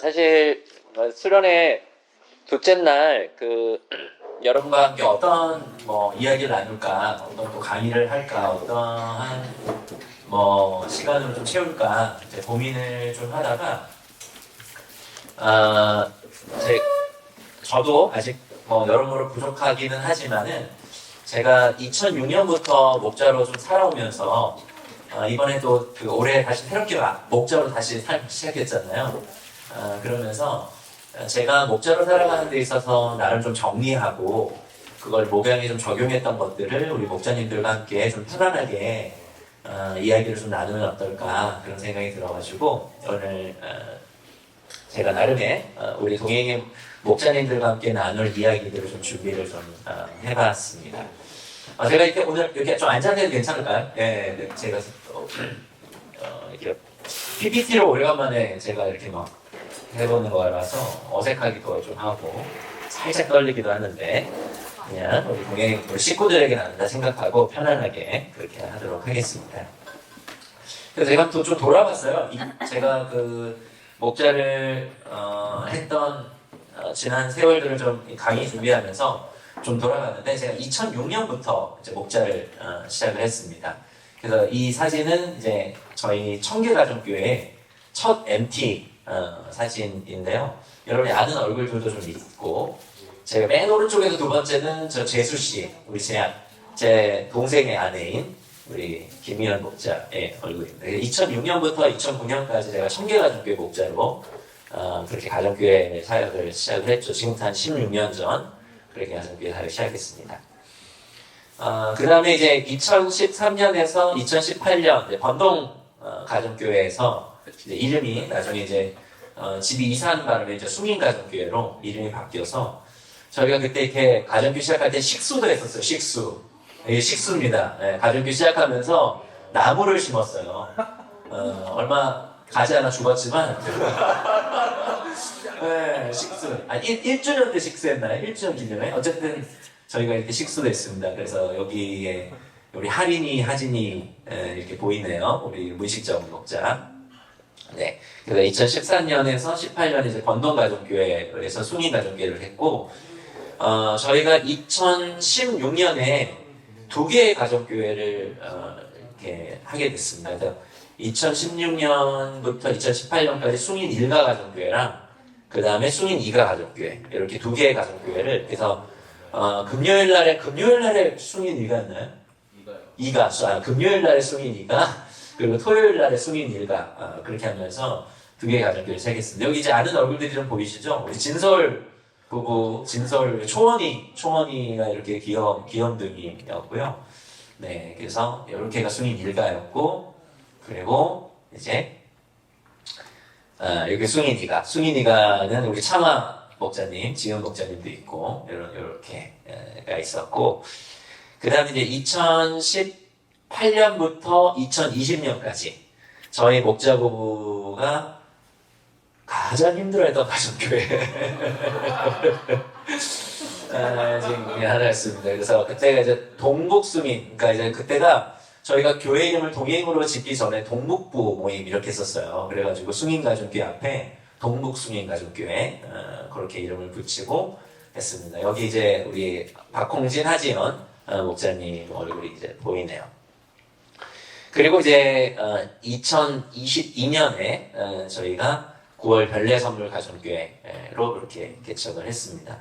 사실 수련회 둘째 날 여러분과 함께 어떤 이야기를 나눌까, 어떤 또 강의를 할까, 어떠한 시간으로 좀 채울까 이제 고민을 좀 하다가 저도 아직 여러모로 부족하기는 하지만은 제가 2006년부터 목자로 좀 살아오면서 이번에 또 올해 다시 새롭게 목자로 다시 살기 시작했잖아요. 그러면서 제가 목자로 살아가는 데 있어서 나름 좀 정리하고 그걸 목양에 좀 적용했던 것들을 우리 목자님들과 함께 좀 편안하게 이야기를 좀 나누면 어떨까 그런 생각이 들어가지고 오늘 제가 나름의 우리 동행의 목자님들과 함께 나눌 이야기들을 좀 준비를 좀 해봤습니다. 제가 이렇게 오늘 이렇게 좀 앉아도 괜찮을까요? 네, 제가 이렇게 PPT로 오래간만에 제가 이렇게 해보는 거라서 어색하기도 좀 하고 살짝 떨리기도 하는데 그냥 우리 동행 우리 식구들에게 나눈다 생각하고 편안하게 그렇게 하도록 하겠습니다. 그래서 제가 또 좀 돌아봤어요. 제가 목자를 했던 지난 세월들을 좀 강의 준비하면서 좀 돌아갔는데 제가 2006년부터 이제 목자를 시작을 했습니다. 그래서 이 사진은 이제 저희 청계가족교회 첫 MT 사진인데요. 여러분이 아는 얼굴들도 좀 있고 제가 맨 오른쪽에서 두 번째는 저 재수씨, 우리 제 동생의 아내인 우리 김미연 목자의 얼굴입니다. 2006년부터 2009년까지 제가 청계가족교회 목자로 그렇게 가정교회 사역을 시작을 했죠. 지금부터 한 16년 전 그렇게 가정교회 사역을 시작했습니다. 그 다음에 이제 2013년에서 2018년 번동 가정교회에서 이제 이름이 나중에 이제 집이 이사하는 바람에 이제 숭인가정교회로 이름이 바뀌어서 저희가 그때 이렇게 가정교회 시작할 때 식수도 했었어요. 이게 식수입니다. 네, 가정교회 시작하면서 나무를 심었어요. 얼마 가지 않아 죽었지만 네, 식수. 1주년 때 식수했나요? 1주년 기념에? 어쨌든 저희가 이렇게 식수도 했습니다. 그래서 여기에 우리 하진이 이렇게 보이네요. 우리 문식정 목자. 네. 그래서 2014년에서 18년 이제 번동가정교회에서 숭인가정교회를 했고, 저희가 2016년에 두 개의 가정교회를 이렇게 하게 됐습니다. 그래서 2016년부터 2018년까지 숭인 1가 가정교회랑 그 다음에 숭인 2가 가정교회 이렇게 두 개의 가정교회를 그래서 금요일 날에 숭인 2가였나요? 2가 금요일 날에 숭인 2가 그리고 토요일 날에 숭인 1가 그렇게 하면서 두 개의 가정교회를 시작했습니다. 여기 이제 아는 얼굴들이 좀 보이시죠? 우리 진설 부부, 초원이가 이렇게 귀염둥이였고요. 네, 그래서 이렇게가 숭인 1가였고 그리고 이제 여기 숭인이가는 우리 참아 목자님, 지은 목자님도 있고 이렇게가 있었고 그 다음에 이제 2018년부터 2020년까지 저희 목자 부부가 가장 힘들어했던 가정교회 지금 하나였습니다. 그래서 그때가 이제 동북숭인, 그러니까 이제 그때가 저희가 교회 이름을 동행으로 짓기 전에 동북부 모임 이렇게 했었어요. 그래가지고 숭인가족교회 앞에 동북숭인가족교회 그렇게 이름을 붙이고 했습니다. 여기 이제 우리 박홍진, 하지연 목자님 얼굴이 이제 보이네요. 그리고 이제 2022년에 저희가 9월 별내선물 가정교회로 이렇게 개척을 했습니다.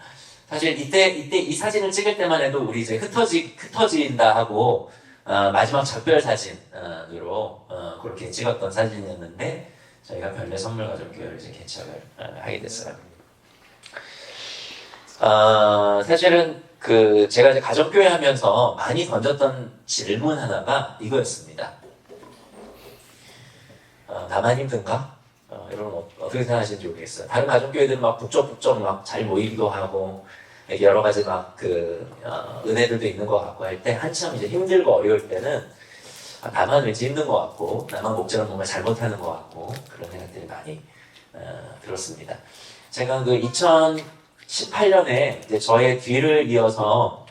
사실 이때 이 사진을 찍을 때만 해도 우리 이제 흩어진다 하고 마지막 작별 사진으로 그렇게 찍었던 사진이었는데 저희가 별내 선물 가정교회를 이제 개척을 하게 됐어요. 사실은 제가 이제 가정교회 하면서 많이 던졌던 질문 하나가 이거였습니다. 나만 힘든가? 여러분 어떻게 생각하시는지 모르겠어요. 다른 가정교회들은 막 북적북적 막 잘 모이기도 하고 여러 가지 은혜들도 있는 것 같고 할 때 한참 이제 힘들고 어려울 때는 나만 왠지 힘든 것 같고 나만 목자는 뭔가 잘못하는 것 같고 그런 생각들이 많이 들었습니다. 제가 2018년에 이제 저의 뒤를 이어서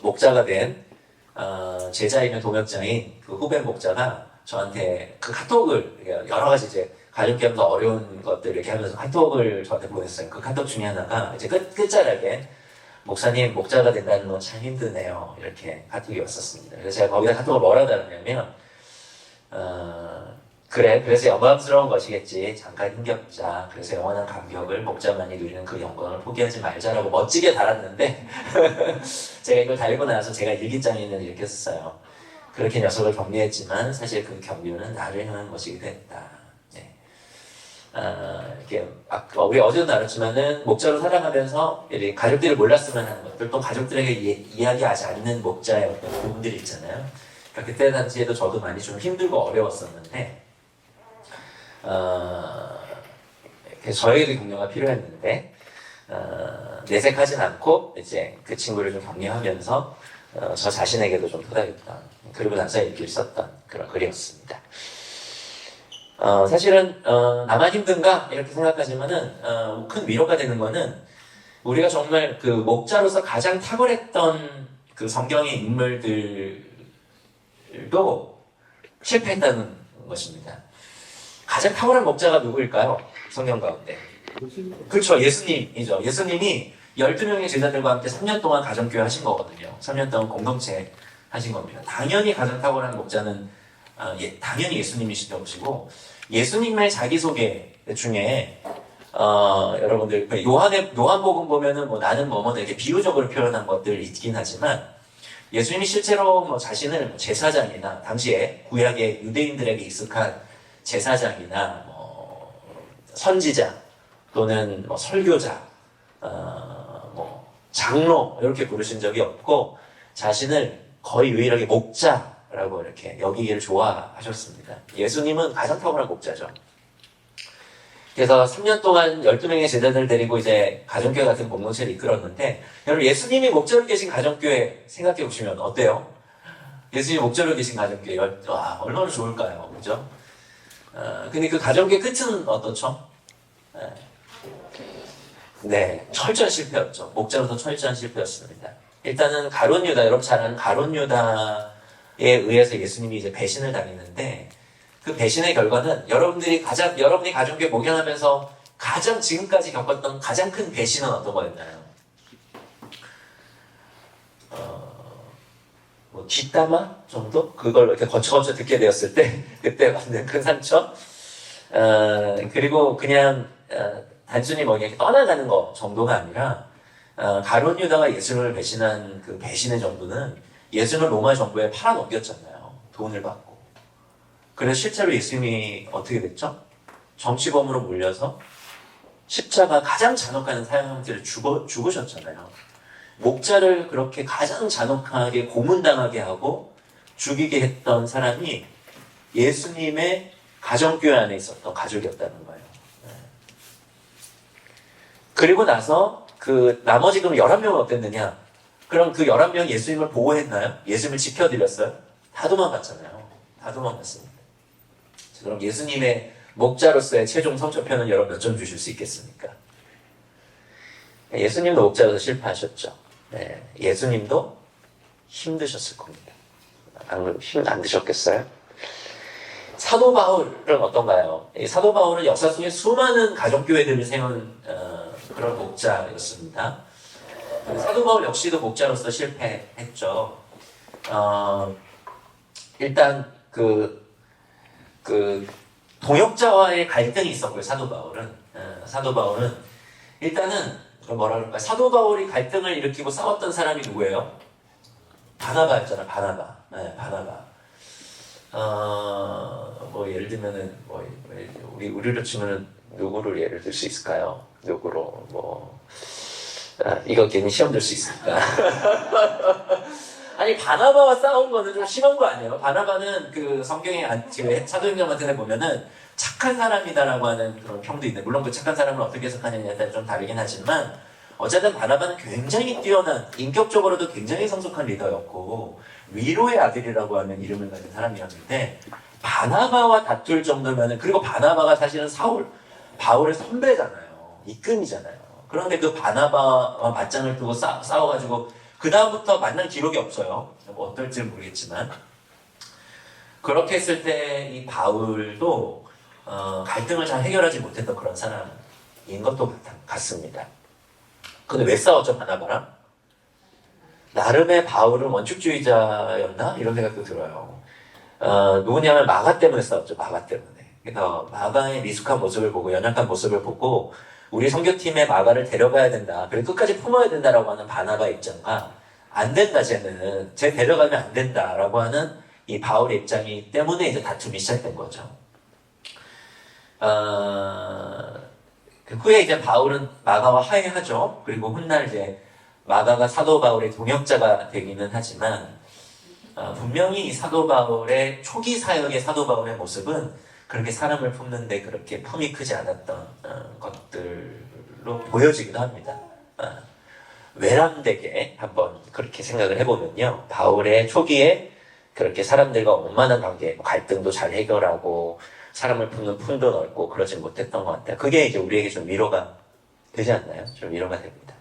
목자가 된 제자이며 동역자인 후배 목자가 저한테 카톡을 여러 가지 이제 가족끼리면서 어려운 것들 이렇게 하면서 카톡을 저한테 보냈어요. 그 카톡 중에 하나가 이제 끝자락에 목사님 목자가 된다는 건 참 힘드네요. 이렇게 카톡이 왔었습니다. 그래서 제가 거기다 카톡을 뭐라 달았냐면 그래 그래서 영광스러운 것이겠지. 잠깐 힘겹자. 그래서 영원한 감격을 목자만이 누리는 그 영광을 포기하지 말자라고 멋지게 달았는데 제가 이걸 달고 나서 제가 일기장에는 이렇게 썼어요. 그렇게 녀석을 격려했지만 사실 그 격려는 나를 향한 것이기도 했다. 네. 이렇게 우리 어제도 나눴지만은 목자로 살아가면서 가족들을 몰랐으면 하는 것들, 또 가족들에게 이야기하지 않는 목자의 어떤 부분들이 있잖아요. 그러니까 그때 당시에도 저도 많이 좀 힘들고 어려웠었는데 저에게도 격려가 필요했는데 내색하진 않고 이제 그 친구를 좀 격려하면서 저 자신에게도 좀 토닥였던, 그리고 나서 일기를 썼던 그런 글이었습니다. 사실은 나만 힘든가 이렇게 생각하지만은 큰 위로가 되는 거는 우리가 정말 그 목자로서 가장 탁월했던 그 성경의 인물들도 실패했다는 것입니다. 가장 탁월한 목자가 누구일까요? 성경 가운데. 그렇죠. 예수님이죠. 예수님이 12명의 제자들과 함께 3년 동안 가정교회 하신 거거든요. 3년 동안 공동체 하신 겁니다. 당연히 가장 탁월한 목자는 당연히 예수님이시던 것이고, 예수님의 자기소개 중에 여러분들 요한복음 보면은 뭐 나는 뭐뭐다 이렇게 비유적으로 표현한 것들 있긴 하지만, 예수님이 실제로 뭐 자신을 제사장이나 당시에 구약의 유대인들에게 익숙한 제사장이나 뭐 선지자 또는 뭐 설교자, 뭐 장로 이렇게 부르신 적이 없고, 자신을 거의 유일하게 목자라고 이렇게 여기기를 좋아하셨습니다. 예수님은 가장 탁월한 목자죠. 그래서 3년 동안 12명의 제자들 데리고 이제 가정교회 같은 공동체를 이끌었는데, 여러분 예수님이 목자로 계신 가정교회 생각해 보시면 어때요? 예수님이 목자로 계신 가정교회, 와, 얼마나 좋을까요? 그죠? 근데 그 가정교회 끝은 어떻죠? 네, 철저한 실패였죠. 목자로서 철저한 실패였습니다. 일단은 가룟 유다, 여러분 잘 아는 가룟 유다에 의해서 예수님이 이제 배신을 당했는데, 그 배신의 결과는 여러분이 가정교회 목양하면서 가장 지금까지 겪었던 가장 큰 배신은 어떤 거였나요? 뭐 뒷담화 정도? 그걸 이렇게 거쳐거쳐 듣게 되었을 때 그때 받는 큰 상처. 그리고 그냥 단순히 뭐 이렇게 떠나가는 거 정도가 아니라, 가룟 유다가 예수님을 배신한 그 배신의 정도는 예수님을 로마 정부에 팔아넘겼잖아요. 돈을 받고. 그래서 실제로 예수님이 어떻게 됐죠? 정치범으로 몰려서 십자가 가장 잔혹한 사형 형태를 죽으셨잖아요. 목자를 그렇게 가장 잔혹하게 고문당하게 하고 죽이게 했던 사람이 예수님의 가정교회 안에 있었던 가족이었다는 거예요. 그리고 나서 그 나머지 그럼 11명은 어땠느냐? 그럼 그 11명 예수님을 보호했나요? 예수님을 지켜드렸어요? 다 도망갔잖아요. 다 도망갔습니다. 그럼 예수님의 목자로서의 최종 성적표는 여러분 몇 점 주실 수 있겠습니까? 예수님도 목자로서 실패하셨죠. 네, 예수님도 힘드셨을 겁니다. 힘 안 드셨겠어요? 사도 바울은 어떤가요? 사도 바울은 역사 속에 수많은 가정교회들을 세운 그런 목자였습니다. 사도 바울 역시도 목자로서 실패했죠. 일단 동역자와의 갈등이 있었고요. 사도 바울은 일단은 뭐라 그럴까, 사도 바울이 갈등을 일으키고 싸웠던 사람이 누구예요? 바나바였잖아. 바나바. 뭐 예를 들면은 우리로 치면은 누구를 예를 들 수 있을까요? 누구로 이거 괜히 시험 들 수 있으니까. 아니, 바나바와 싸운 거는 좀 심한 거 아니에요? 바나바는 그 성경의 사도행전 같은 데 보면은 착한 사람이다라고 하는 그런 평도 있는데, 물론 그 착한 사람을 어떻게 해석하느냐에 따라 좀 다르긴 하지만, 어쨌든 바나바는 굉장히 뛰어난, 인격적으로도 굉장히 성숙한 리더였고 위로의 아들이라고 하는 이름을 가진 사람이었는데, 바나바와 다툴 정도면은, 그리고 바나바가 사실은 바울의 선배잖아요. 이끈이잖아요. 그런데 그 바나바와 맞짱을 두고 싸워가지고 그 다음부터 만난 기록이 없어요. 뭐 어떨지 모르겠지만, 그렇게 했을 때 이 바울도 갈등을 잘 해결하지 못했던 그런 사람인 것도 같습니다. 근데 왜 싸웠죠, 바나바랑? 나름의 바울은 원칙주의자였나? 이런 생각도 들어요. 누구냐면 마가 때문에 싸웠죠, 마가 때문에. 그래서 마가의 미숙한 모습을 보고, 연약한 모습을 보고, 우리 선교팀에 마가를 데려가야 된다. 그리고 끝까지 품어야 된다라고 하는 바나바 입장과, 안 된다, 쟤 데려가면 안 된다라고 하는 이 바울의 입장이 때문에 이제 다툼이 시작된 거죠. 그 후에 이제 바울은 마가와 화해하죠. 그리고 훗날 이제 마가가 사도 바울의 동역자가 되기는 하지만, 분명히 이 사도 바울의 초기 사역의 사도 바울의 모습은 그렇게 사람을 품는데 그렇게 품이 크지 않았던 것들로 보여지기도 합니다. 외람되게 한번 그렇게 생각을 해보면요, 바울의 초기에 그렇게 사람들과 원만한 관계, 갈등도 잘 해결하고 사람을 품는 품도 넓고 그러진 못했던 것 같아요. 그게 이제 우리에게 좀 위로가 되지 않나요? 좀 위로가 됩니다.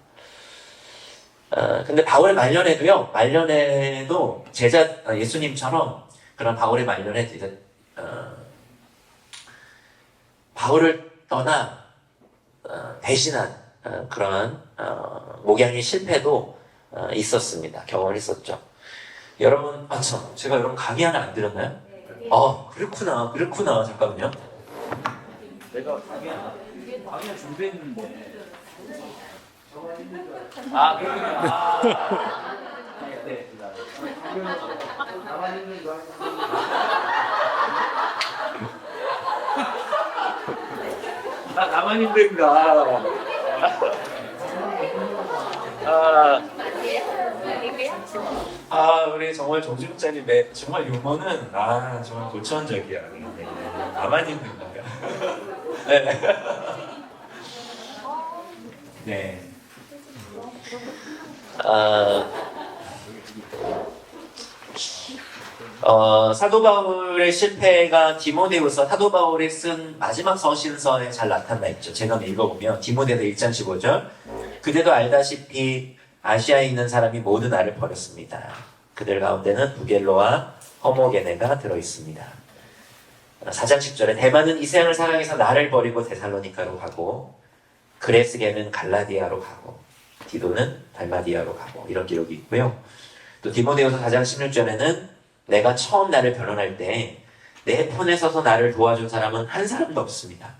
근데 바울의 말년에도 예수님처럼 그런 바울의 말년에 이제 바울을 떠나 배신한 그런 목양의 실패도 있었습니다. 경험을 했었죠. 여러분, 제가 여러분 강의 하나 안 드렸나요? 그렇구나. 잠깐만요. 내가 강의 준비했는데. 그렇군요. 네. 나만 힘든가. 우리 정말 정신차리 정말 유머는 정말 고차원적이야. 나만 힘든가. 네. 네. 사도 바울의 실패가 사도 바울이 쓴 마지막 서신서에 잘 나타나 있죠. 제가 읽어보면 디모데서 1장 15절, 그대도 알다시피 아시아에 있는 사람이 모두 나를 버렸습니다. 그들 가운데는 부겔로와 허모게네가 들어있습니다. 4장 10절에 대만은 이 세상을 사랑해서 나를 버리고 데살로니카로 가고, 그레스게는 갈라디아로 가고, 디도는 달마디아로 가고, 이런 기록이 있고요. 또 디모데후서 4장 16절에는 내가 처음 나를 변론할 때 내 편에 서서 나를 도와준 사람은 한 사람도 없습니다.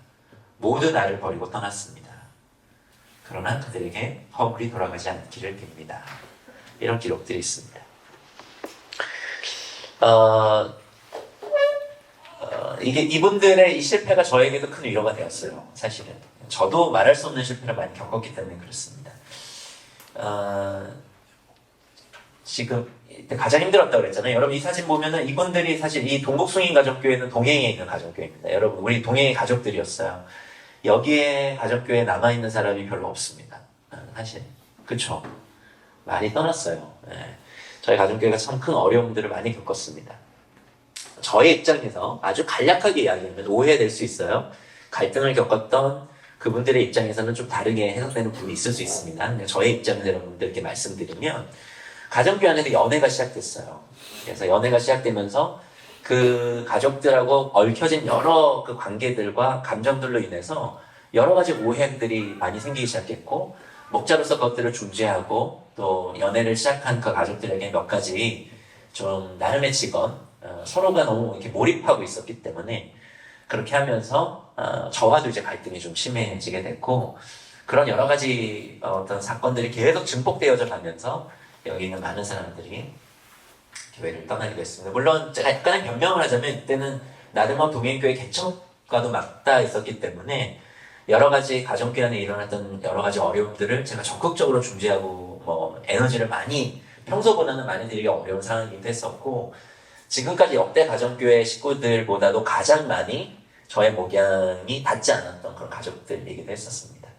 모두 나를 버리고 떠났습니다. 그러나 그들에게 허물이 돌아가지 않기를 빕니다. 이런 기록들이 있습니다. 이분들의 이 실패가 저에게도 큰 위로가 되었어요. 사실은 저도 말할 수 없는 실패를 많이 겪었기 때문에 그렇습니다. 지금 가장 힘들었다고 그랬잖아요. 여러분, 이 사진 보면은 이분들이 사실 이 동북숭인 가족교회는 동해에 있는 가족교회입니다. 여러분, 우리 동해의 가족들이었어요. 여기에 가족교회에 남아있는 사람이 별로 없습니다. 사실. 그쵸? 많이 떠났어요. 네. 저희 가족교회가 참 큰 어려움들을 많이 겪었습니다. 저의 입장에서 아주 간략하게 이야기하면 오해될 수 있어요. 갈등을 겪었던 그분들의 입장에서는 좀 다르게 해석되는 부분이 있을 수 있습니다. 저의 입장에서 여러분들께 말씀드리면, 가정교회 안에서 연애가 시작됐어요. 그래서 연애가 시작되면서 그 가족들하고 얽혀진 여러 그 관계들과 감정들로 인해서 여러 가지 오해들이 많이 생기기 시작했고, 목자로서 그것들을 중재하고 또 연애를 시작한 그 가족들에게 몇 가지 좀 나름의 직원, 서로가 너무 이렇게 몰입하고 있었기 때문에 그렇게 하면서 저와도 이제 갈등이 좀 심해지게 됐고, 그런 여러 가지 어떤 사건들이 계속 증폭되어져 가면서 여기 있는 많은 사람들이 교회를 떠나기도 했습니다. 물론 제가 약간의 변명을 하자면 이때는 나름의 동행교회 개척과도 맞닿아 있었기 때문에 여러 가지 가정교회 안에 일어났던 여러 가지 어려움들을 제가 적극적으로 중재하고 에너지를 많이 평소보다는 많이 들이기 어려운 상황이기도 했었고, 지금까지 역대 가정교회 식구들보다도 가장 많이 저의 목양이 닿지 않았던 그런 가족들이기도 했었습니다.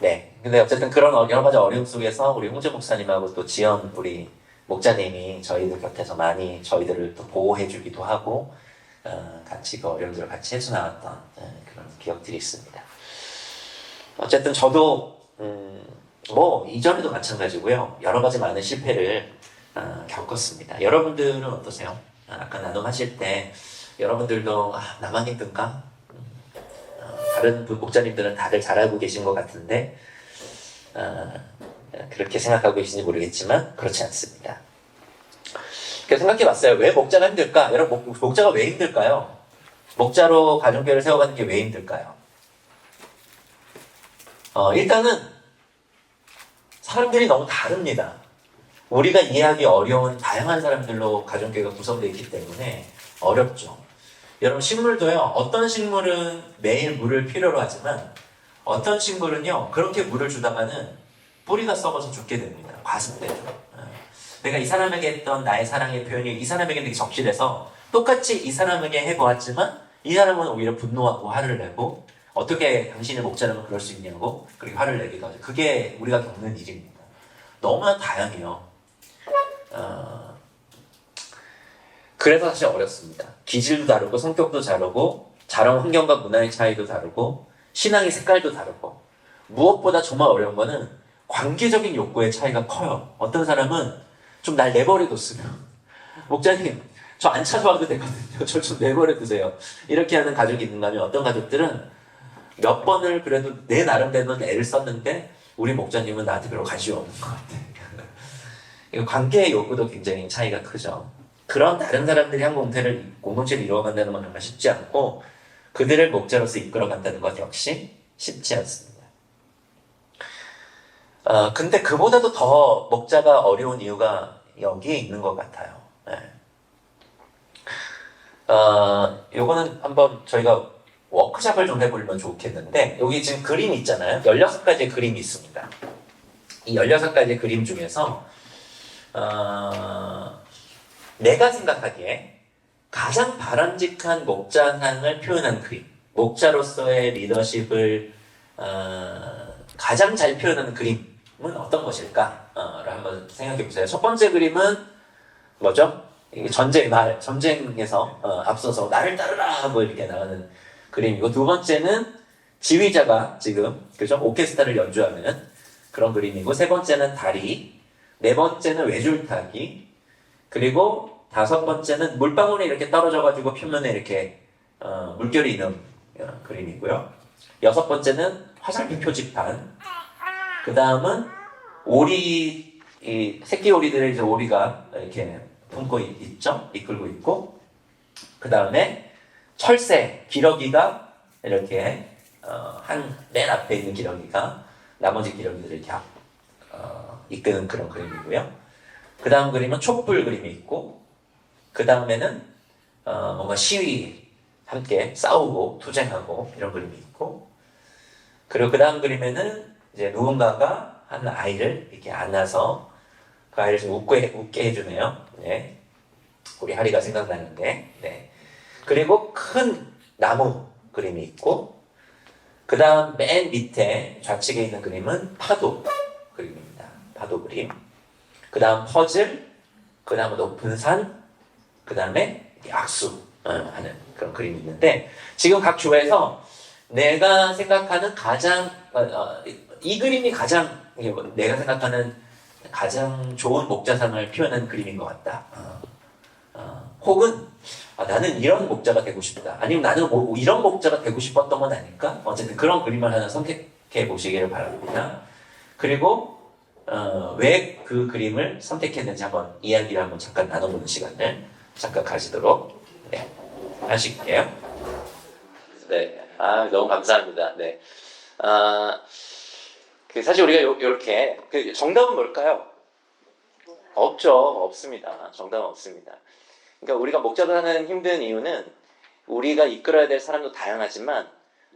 네. 근데 어쨌든 그런 여러 가지 어려움 속에서 우리 홍재 목사님하고 또 지연 우리 목자님이 저희들 곁에서 많이 저희들을 또 보호해주기도 하고, 같이 그 어려움들을 같이 해소나왔던 그런 기억들이 있습니다. 어쨌든 저도, 이전에도 마찬가지고요. 여러 가지 많은 실패를 겪었습니다. 여러분들은 어떠세요? 아까 나눔하실 때 여러분들도 나만 힘든가? 다른 목자님들은 다들 잘 알고 계신 것 같은데 그렇게 생각하고 계신지 모르겠지만 그렇지 않습니다. 그래서 생각해봤어요. 왜 목자가 힘들까? 여러분, 목자가 왜 힘들까요? 목자로 가정교회를 세워가는 게 왜 힘들까요? 일단은 사람들이 너무 다릅니다. 우리가 이해하기 어려운 다양한 사람들로 가정교회가 구성되어 있기 때문에 어렵죠. 여러분, 식물도요, 어떤 식물은 매일 물을 필요로 하지만 어떤 식물은요, 그렇게 물을 주다가는 뿌리가 썩어서 죽게 됩니다. 과습되죠. 내가 이 사람에게 했던 나의 사랑의 표현이 이 사람에게 되게 적실해서 똑같이 이 사람에게 해보았지만 이 사람은 오히려 분노하고 화를 내고 어떻게 당신의 목자라면 그럴 수 있냐고 그렇게 화를 내기도 하죠. 그게 우리가 겪는 일입니다. 너무나 다양해요. 그래서 사실 어렵습니다. 기질도 다르고 성격도 다르고 자란 환경과 문화의 차이도 다르고 신앙의 색깔도 다르고 무엇보다 정말 어려운 거는 관계적인 욕구의 차이가 커요. 어떤 사람은 좀 날 내버려뒀으면 목자님 저 안 찾아와도 되거든요. 저 좀 내버려두세요. 이렇게 하는 가족이 있는가 하면 어떤 가족들은 몇 번을 그래도 내 나름대로 애를 썼는데 우리 목자님은 나한테 별로 관심이 없는 것 같아. 관계의 욕구도 굉장히 차이가 크죠. 그런 다른 사람들이 한 공동체를 이루어간다는 건 정말 쉽지 않고 그들을 목자로서 이끌어간다는 것 역시 쉽지 않습니다. 근데 그보다도 더 목자가 어려운 이유가 여기에 있는 것 같아요. 네. 요거는 한번 저희가 워크샵을 좀 해보면 좋겠는데, 여기 지금 그림이 있잖아요. 16가지의 그림이 있습니다. 이 16가지의 그림 중에서, 내가 생각하기에 가장 바람직한 목자상을 표현한 그림, 목자로서의 리더십을, 가장 잘 표현하는 그림은 어떤 것일까? 를 한번 생각해 보세요. 첫 번째 그림은 뭐죠? 전쟁에서 앞서서 나를 따르라 하고 이렇게 나가는 그림이고, 두 번째는 지휘자가 지금 그죠? 오케스트라를 연주하는 그런 그림이고, 세 번째는 다리, 네 번째는 외줄타기, 그리고 다섯 번째는 물방울이 이렇게 떨어져가지고 표면에 이렇게 물결이 있는 그림이고요. 여섯 번째는 화살표 표지판, 그 다음은 오리, 이 새끼 오리들의 이제 오리가 이렇게 품고 있죠? 이끌고 있고, 그 다음에 철새, 기러기가 이렇게 맨 앞에 있는 기러기가 나머지 기러기들을 이렇게 이끄는 그런 그림이고요. 그 다음 그림은 촛불 그림이 있고, 그 다음에는 뭔가 시위, 함께 싸우고 투쟁하고 이런 그림이 있고, 그리고 그 다음 그림에는 이제 누군가가 한 아이를 이렇게 안아서 그 아이를 좀 웃게 해주네요. 네. 우리 하리가 생각나는데, 네. 그리고 큰 나무 그림이 있고, 그 다음 맨 밑에 좌측에 있는 그림은 파도 그림입니다. 파도 그림. 그 다음 퍼즐, 그 다음 높은 산, 그 다음에 악수 하는 그런 그림이 있는데, 지금 각 교회에서 내가 생각하는 가장, 이 그림이 가장, 내가 생각하는 가장 좋은 목자상을 표현한 그림인 것 같다. 혹은 나는 이런 목자가 되고 싶다. 아니면 나는 뭐 이런 목자가 되고 싶었던 건 아닐까? 어쨌든 그런 그림을 하나 선택해 보시기를 바랍니다. 그리고 왜 그 그림을 선택했는지 한번 이야기를 한번 잠깐 나눠보는 시간을 잠깐 가지도록 하실게요. 네, 너무 감사합니다. 네, 사실 우리가 이렇게 정답은 뭘까요? 없죠, 없습니다. 정답은 없습니다. 그러니까 우리가 목자로 하는 힘든 이유는 우리가 이끌어야 될 사람도 다양하지만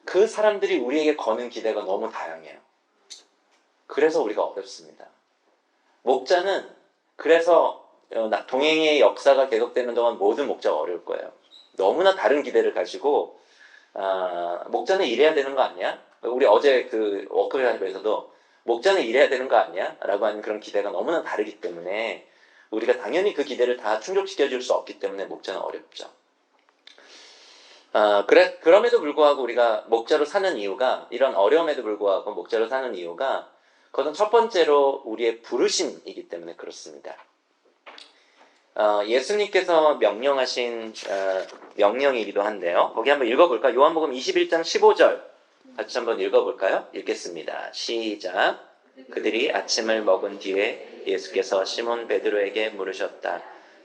그 사람들이 우리에게 거는 기대가 너무 다양해요. 그래서 우리가 어렵습니다. 목자는 그래서 동행의 역사가 계속되는 동안 모든 목자가 어려울 거예요. 너무나 다른 기대를 가지고 목자는 일해야 되는 거 아니야? 우리 어제 그 워크숍에서도 목자는 일해야 되는 거 아니야? 라고 하는 그런 기대가 너무나 다르기 때문에 우리가 당연히 그 기대를 다 충족시켜줄 수 없기 때문에 목자는 어렵죠. 그럼에도 불구하고 우리가 목자로 사는 이유가, 이런 어려움에도 불구하고 목자로 사는 이유가, 그것은 첫 번째로 우리의 부르심이기 때문에 그렇습니다. 예수님께서 명령하신 명령이기도 한데요. 거기 한번 읽어볼까요? 요한복음 21장 15절 같이 한번 읽어볼까요? 읽겠습니다. 시작. 그들이 아침을 먹은 뒤에 예수께서 시몬 베드로에게 물으셨다.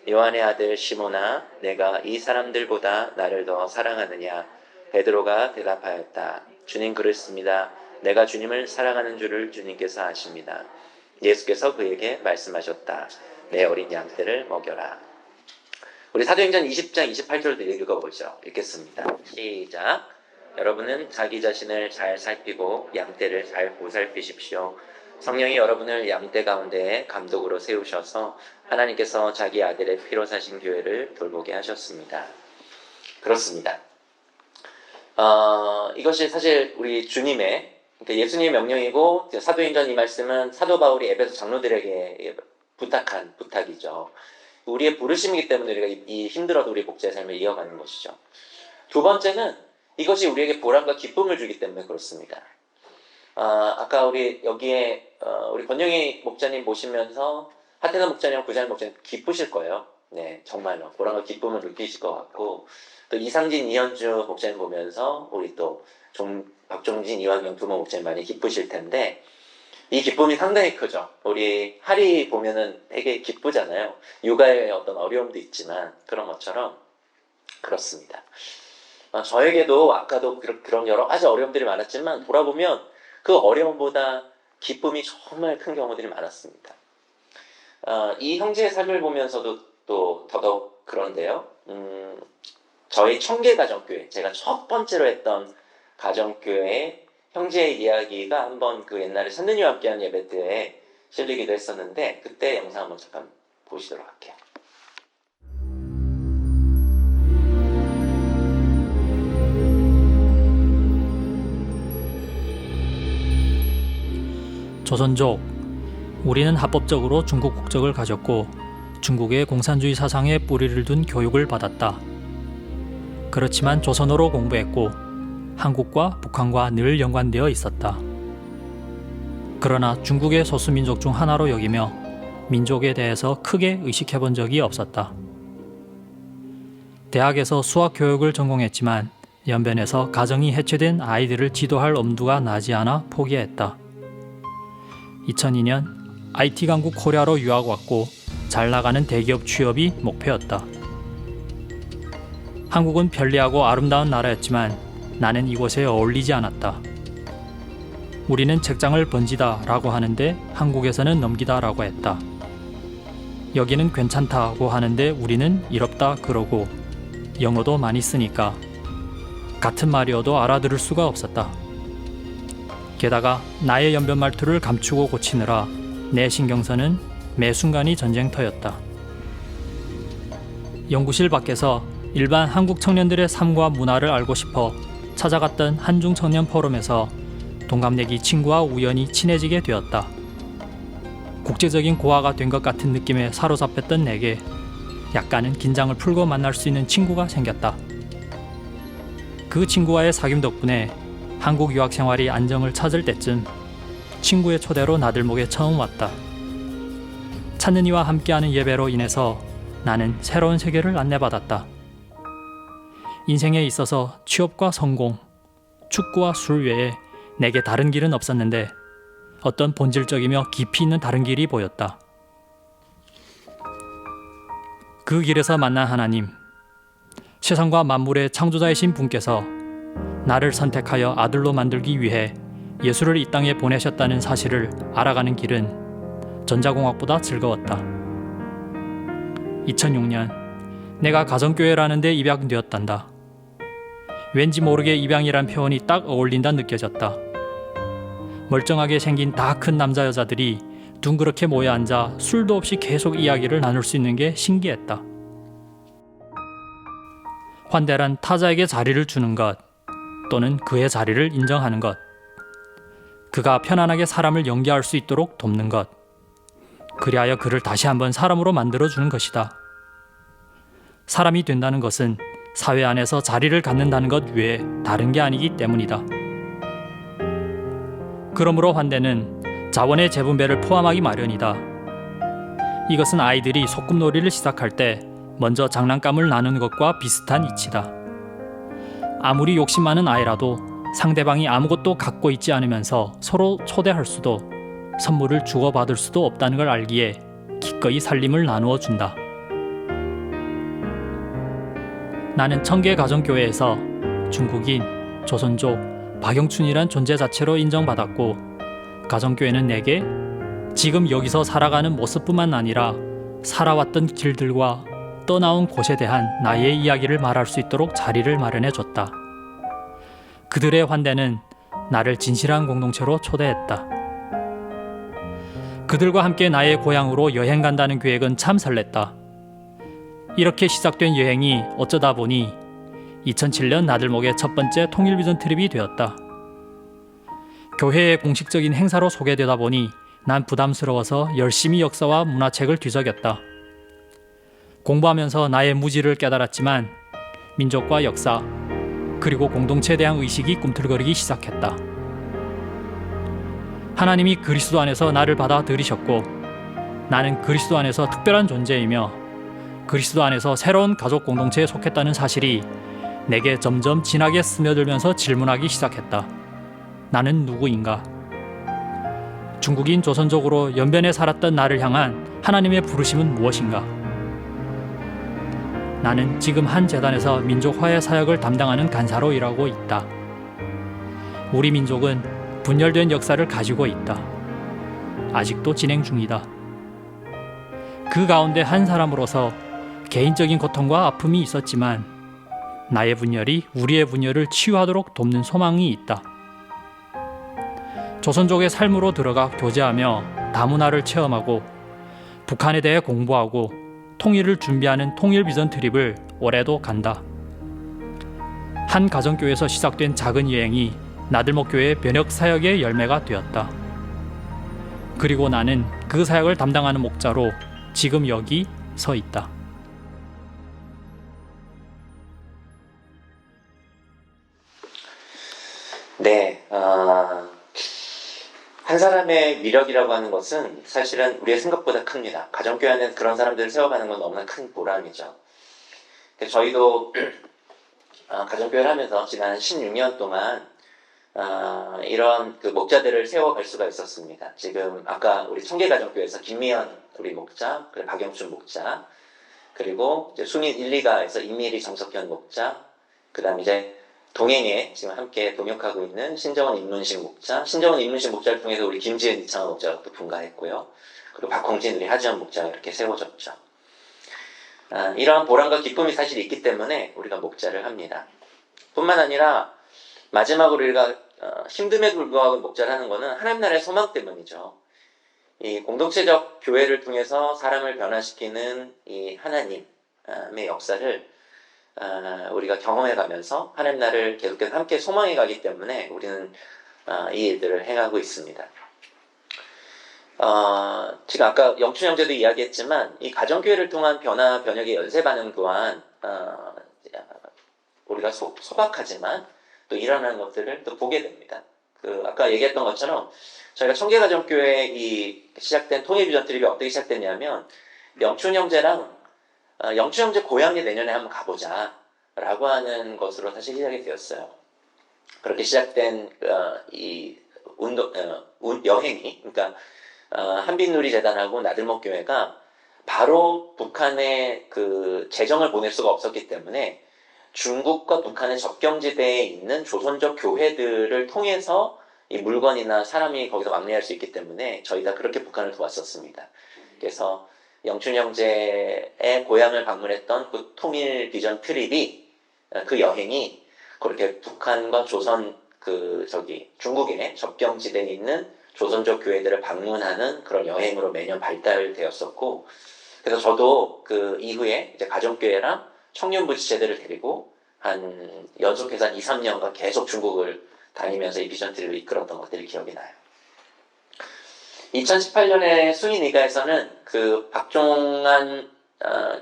요한의 아들 시몬아, 내가 이 사람들보다 나를 더 사랑하느냐? 베드로가 대답하였다. 주님 그렇습니다. 내가 주님을 사랑하는 줄을 주님께서 아십니다. 예수께서 그에게 말씀하셨다. 내 어린 양떼를 먹여라. 우리 사도행전 20장 28절도 읽어보죠. 읽겠습니다. 시작. 여러분은 자기 자신을 잘 살피고 양떼를 잘 보살피십시오. 성령이 여러분을 양떼 가운데 감독으로 세우셔서 하나님께서 자기 아들의 피로 사신 교회를 돌보게 하셨습니다. 그렇습니다. 이것이 사실 우리 주님의, 그러니까 예수님의 명령이고, 사도행전 이 말씀은 사도 바울이 에베소 장로들에게 부탁한 부탁이죠. 우리의 부르심이기 때문에 우리가 이 힘들어도 우리 목자의 삶을 이어가는 것이죠. 두 번째는 이것이 우리에게 보람과 기쁨을 주기 때문에 그렇습니다. 아까 우리 여기에 우리 권영희 목자님 모시면서 하태나 목자님, 구자님 목자님 기쁘실 거예요. 네, 정말로 보람과 기쁨을 느끼실 것 같고, 또 이상진, 이현주 목자님 보면서 우리 또 박종진, 이화경 두모 목자님 많이 기쁘실 텐데, 이 기쁨이 상당히 크죠. 우리 하리 보면은 되게 기쁘잖아요. 육아에 어떤 어려움도 있지만 그런 것처럼 그렇습니다. 저에게도 아까도 그런 여러 가지 어려움들이 많았지만 돌아보면 그 어려움보다 기쁨이 정말 큰 경우들이 많았습니다. 이 형제의 삶을 보면서도 또 더더욱 그런데요. 저희 청계가정교회, 제가 첫 번째로 했던 가정교회의 형제의 이야기가 한번 그 옛날에 선생님과 함께한 예배 때에 실리기도 했었는데, 그때 영상 한번 잠깐 보시도록 할게요. 조선족, 우리는 합법적으로 중국 국적을 가졌고 중국의 공산주의 사상에 뿌리를 둔 교육을 받았다. 그렇지만 조선어로 공부했고 한국과 북한과 늘 연관되어 있었다. 그러나 중국의 소수민족 중 하나로 여기며 민족에 대해서 크게 의식해본 적이 없었다. 대학에서 수학 교육을 전공했지만 연변에서 가정이 해체된 아이들을 지도할 엄두가 나지 않아 포기했다. 2002년 IT 강국 코리아로 유학 왔고 잘 나가는 대기업 취업이 목표였다. 한국은 편리하고 아름다운 나라였지만 나는 이곳에 어울리지 않았다. 우리는 책장을 번지다 라고 하는데 한국에서는 넘기다 라고 했다. 여기는 괜찮다고 하는데 우리는 이롭다 그러고 영어도 많이 쓰니까 같은 말이어도 알아들을 수가 없었다. 게다가 나의 연변 말투를 감추고 고치느라 내 신경선은 매 순간이 전쟁터였다. 연구실 밖에서 일반 한국 청년들의 삶과 문화를 알고 싶어 찾아갔던 한중 청년 포럼에서 동갑내기 친구와 우연히 친해지게 되었다. 국제적인 고아가 된 것 같은 느낌에 사로잡혔던 내게 약간은 긴장을 풀고 만날 수 있는 친구가 생겼다. 그 친구와의 사귐 덕분에 한국 유학 생활이 안정을 찾을 때쯤 친구의 초대로 나들목에 처음 왔다. 찾는 이와 함께하는 예배로 인해서 나는 새로운 세계를 안내받았다. 인생에 있어서 취업과 성공, 축구와 술 외에 내게 다른 길은 없었는데 어떤 본질적이며 깊이 있는 다른 길이 보였다. 그 길에서 만난 하나님, 세상과 만물의 창조자이신 분께서 나를 선택하여 아들로 만들기 위해 예수를 이 땅에 보내셨다는 사실을 알아가는 길은 전자공학보다 즐거웠다. 2006년 내가 가정교회라는 데 입양되었단다. 왠지 모르게 입양이란 표현이 딱 어울린다 느껴졌다. 멀쩡하게 생긴 다 큰 남자 여자들이 둥그렇게 모여 앉아 술도 없이 계속 이야기를 나눌 수 있는 게 신기했다. 환대란 타자에게 자리를 주는 것 또는 그의 자리를 인정하는 것, 그가 편안하게 사람을 연기할 수 있도록 돕는 것, 그리하여 그를 다시 한번 사람으로 만들어주는 것이다. 사람이 된다는 것은 사회 안에서 자리를 갖는다는 것 외에 다른 게 아니기 때문이다. 그러므로 환대는 자원의 재분배를 포함하기 마련이다. 이것은 아이들이 소꿉놀이를 시작할 때 먼저 장난감을 나누는 것과 비슷한 이치다. 아무리 욕심 많은 아이라도 상대방이 아무것도 갖고 있지 않으면서 서로 초대할 수도 선물을 주고받을 수도 없다는 걸 알기에 기꺼이 살림을 나누어 준다. 나는 청계 가정교회에서 중국인, 조선족, 박영춘이란 존재 자체로 인정받았고, 가정교회는 내게 지금 여기서 살아가는 모습뿐만 아니라 살아왔던 길들과 떠나온 곳에 대한 나의 이야기를 말할 수 있도록 자리를 마련해 줬다. 그들의 환대는 나를 진실한 공동체로 초대했다. 그들과 함께 나의 고향으로 여행 간다는 계획은 참 설렜다. 이렇게 시작된 여행이 어쩌다 보니 2007년 나들목의 첫 번째 통일비전 트립이 되었다. 교회의 공식적인 행사로 소개되다 보니 난 부담스러워서 열심히 역사와 문화책을 뒤적였다. 공부하면서 나의 무지를 깨달았지만 민족과 역사, 그리고 공동체에 대한 의식이 꿈틀거리기 시작했다. 하나님이 그리스도 안에서 나를 받아들이셨고, 나는 그리스도 안에서 특별한 존재이며 그리스도 안에서 새로운 가족 공동체에 속했다는 사실이 내게 점점 진하게 스며들면서 질문하기 시작했다. 나는 누구인가? 중국인 조선족으로 연변에 살았던 나를 향한 하나님의 부르심은 무엇인가? 나는 지금 한 재단에서 민족화해 사역을 담당하는 간사로 일하고 있다. 우리 민족은 분열된 역사를 가지고 있다. 아직도 진행 중이다. 그 가운데 한 사람으로서 개인적인 고통과 아픔이 있었지만 나의 분열이 우리의 분열을 치유하도록 돕는 소망이 있다. 조선족의 삶으로 들어가 교제하며 다문화를 체험하고 북한에 대해 공부하고 통일을 준비하는 통일비전 트립을 올해도 간다. 한 가정교회에서 시작된 작은 여행이 나들목교회의 변혁 사역의 열매가 되었다. 그리고 나는 그 사역을 담당하는 목자로 지금 여기 서 있다. 네, 한 사람의 미력이라고 하는 것은 사실은 우리의 생각보다 큽니다. 가정교회 안에 그런 사람들을 세워가는 건 너무나 큰 보람이죠. 저희도 가정교회를 하면서 지난 16년 동안 이런 그 목자들을 세워갈 수가 있었습니다. 지금 아까 우리 청계가정교회에서 김미연 우리 목자, 그리고 박영춘 목자, 그리고 이제 수민 1, 2가에서 임미리 정석현 목자, 그 다음 이제 동행에 지금 함께 동역하고 있는 신정원 임문식 목자, 신정원 임문식 목자를 통해서 우리 김지은 이창호 목자가 또 분가했고요. 그리고 박홍진 우리 하지원 목자가 이렇게 세워졌죠. 이러한 보람과 기쁨이 사실 있기 때문에 우리가 목자를 합니다. 뿐만 아니라 마지막으로 우리가 힘듦에 불구하고 목자를 하는 것은 하나님 나라의 소망 때문이죠. 이 공동체적 교회를 통해서 사람을 변화시키는 이 하나님의 역사를 우리가 경험해가면서 하나님 나라를 계속해서 함께 소망해 가기 때문에 우리는 이 일들을 행하고 있습니다. 지금 아까 영춘 형제도 이야기했지만 이 가정교회를 통한 변화, 변혁의 연쇄 반응 또한 우리가 소박하지만 또 일어나는 것들을 또 보게 됩니다. 아까 얘기했던 것처럼 저희가 청계가정교회 이 시작된 통일비전 트립이 어떻게 시작됐냐면 영춘 형제랑 영춘 형제 고향에 내년에 한번 가보자 라고 하는 것으로 사실 시작이 되었어요. 그렇게 시작된 이 여행이, 그러니까 한빛누리 재단하고 나들목교회가 바로 북한에 그 재정을 보낼 수가 없었기 때문에 중국과 북한의 접경지대에 있는 조선족 교회들을 통해서 이 물건이나 사람이 거기서 왕래할 수 있기 때문에 저희가 그렇게 북한을 도왔었습니다. 그래서 영춘 형제의 고향을 방문했던 그 통일 비전 트립이, 그 여행이 그렇게 북한과 조선 중국의 접경지대에 있는 조선족 교회들을 방문하는 그런 여행으로 매년 발달되었었고, 그래서 저도 그 이후에 이제 가정교회랑 청년부 지체들을 데리고 연속해서 한 2, 3년간 계속 중국을 다니면서 이 비전 트립을 이끌었던 것들이 기억이 나요. 2018년에 순위니가에서는 그 박종환,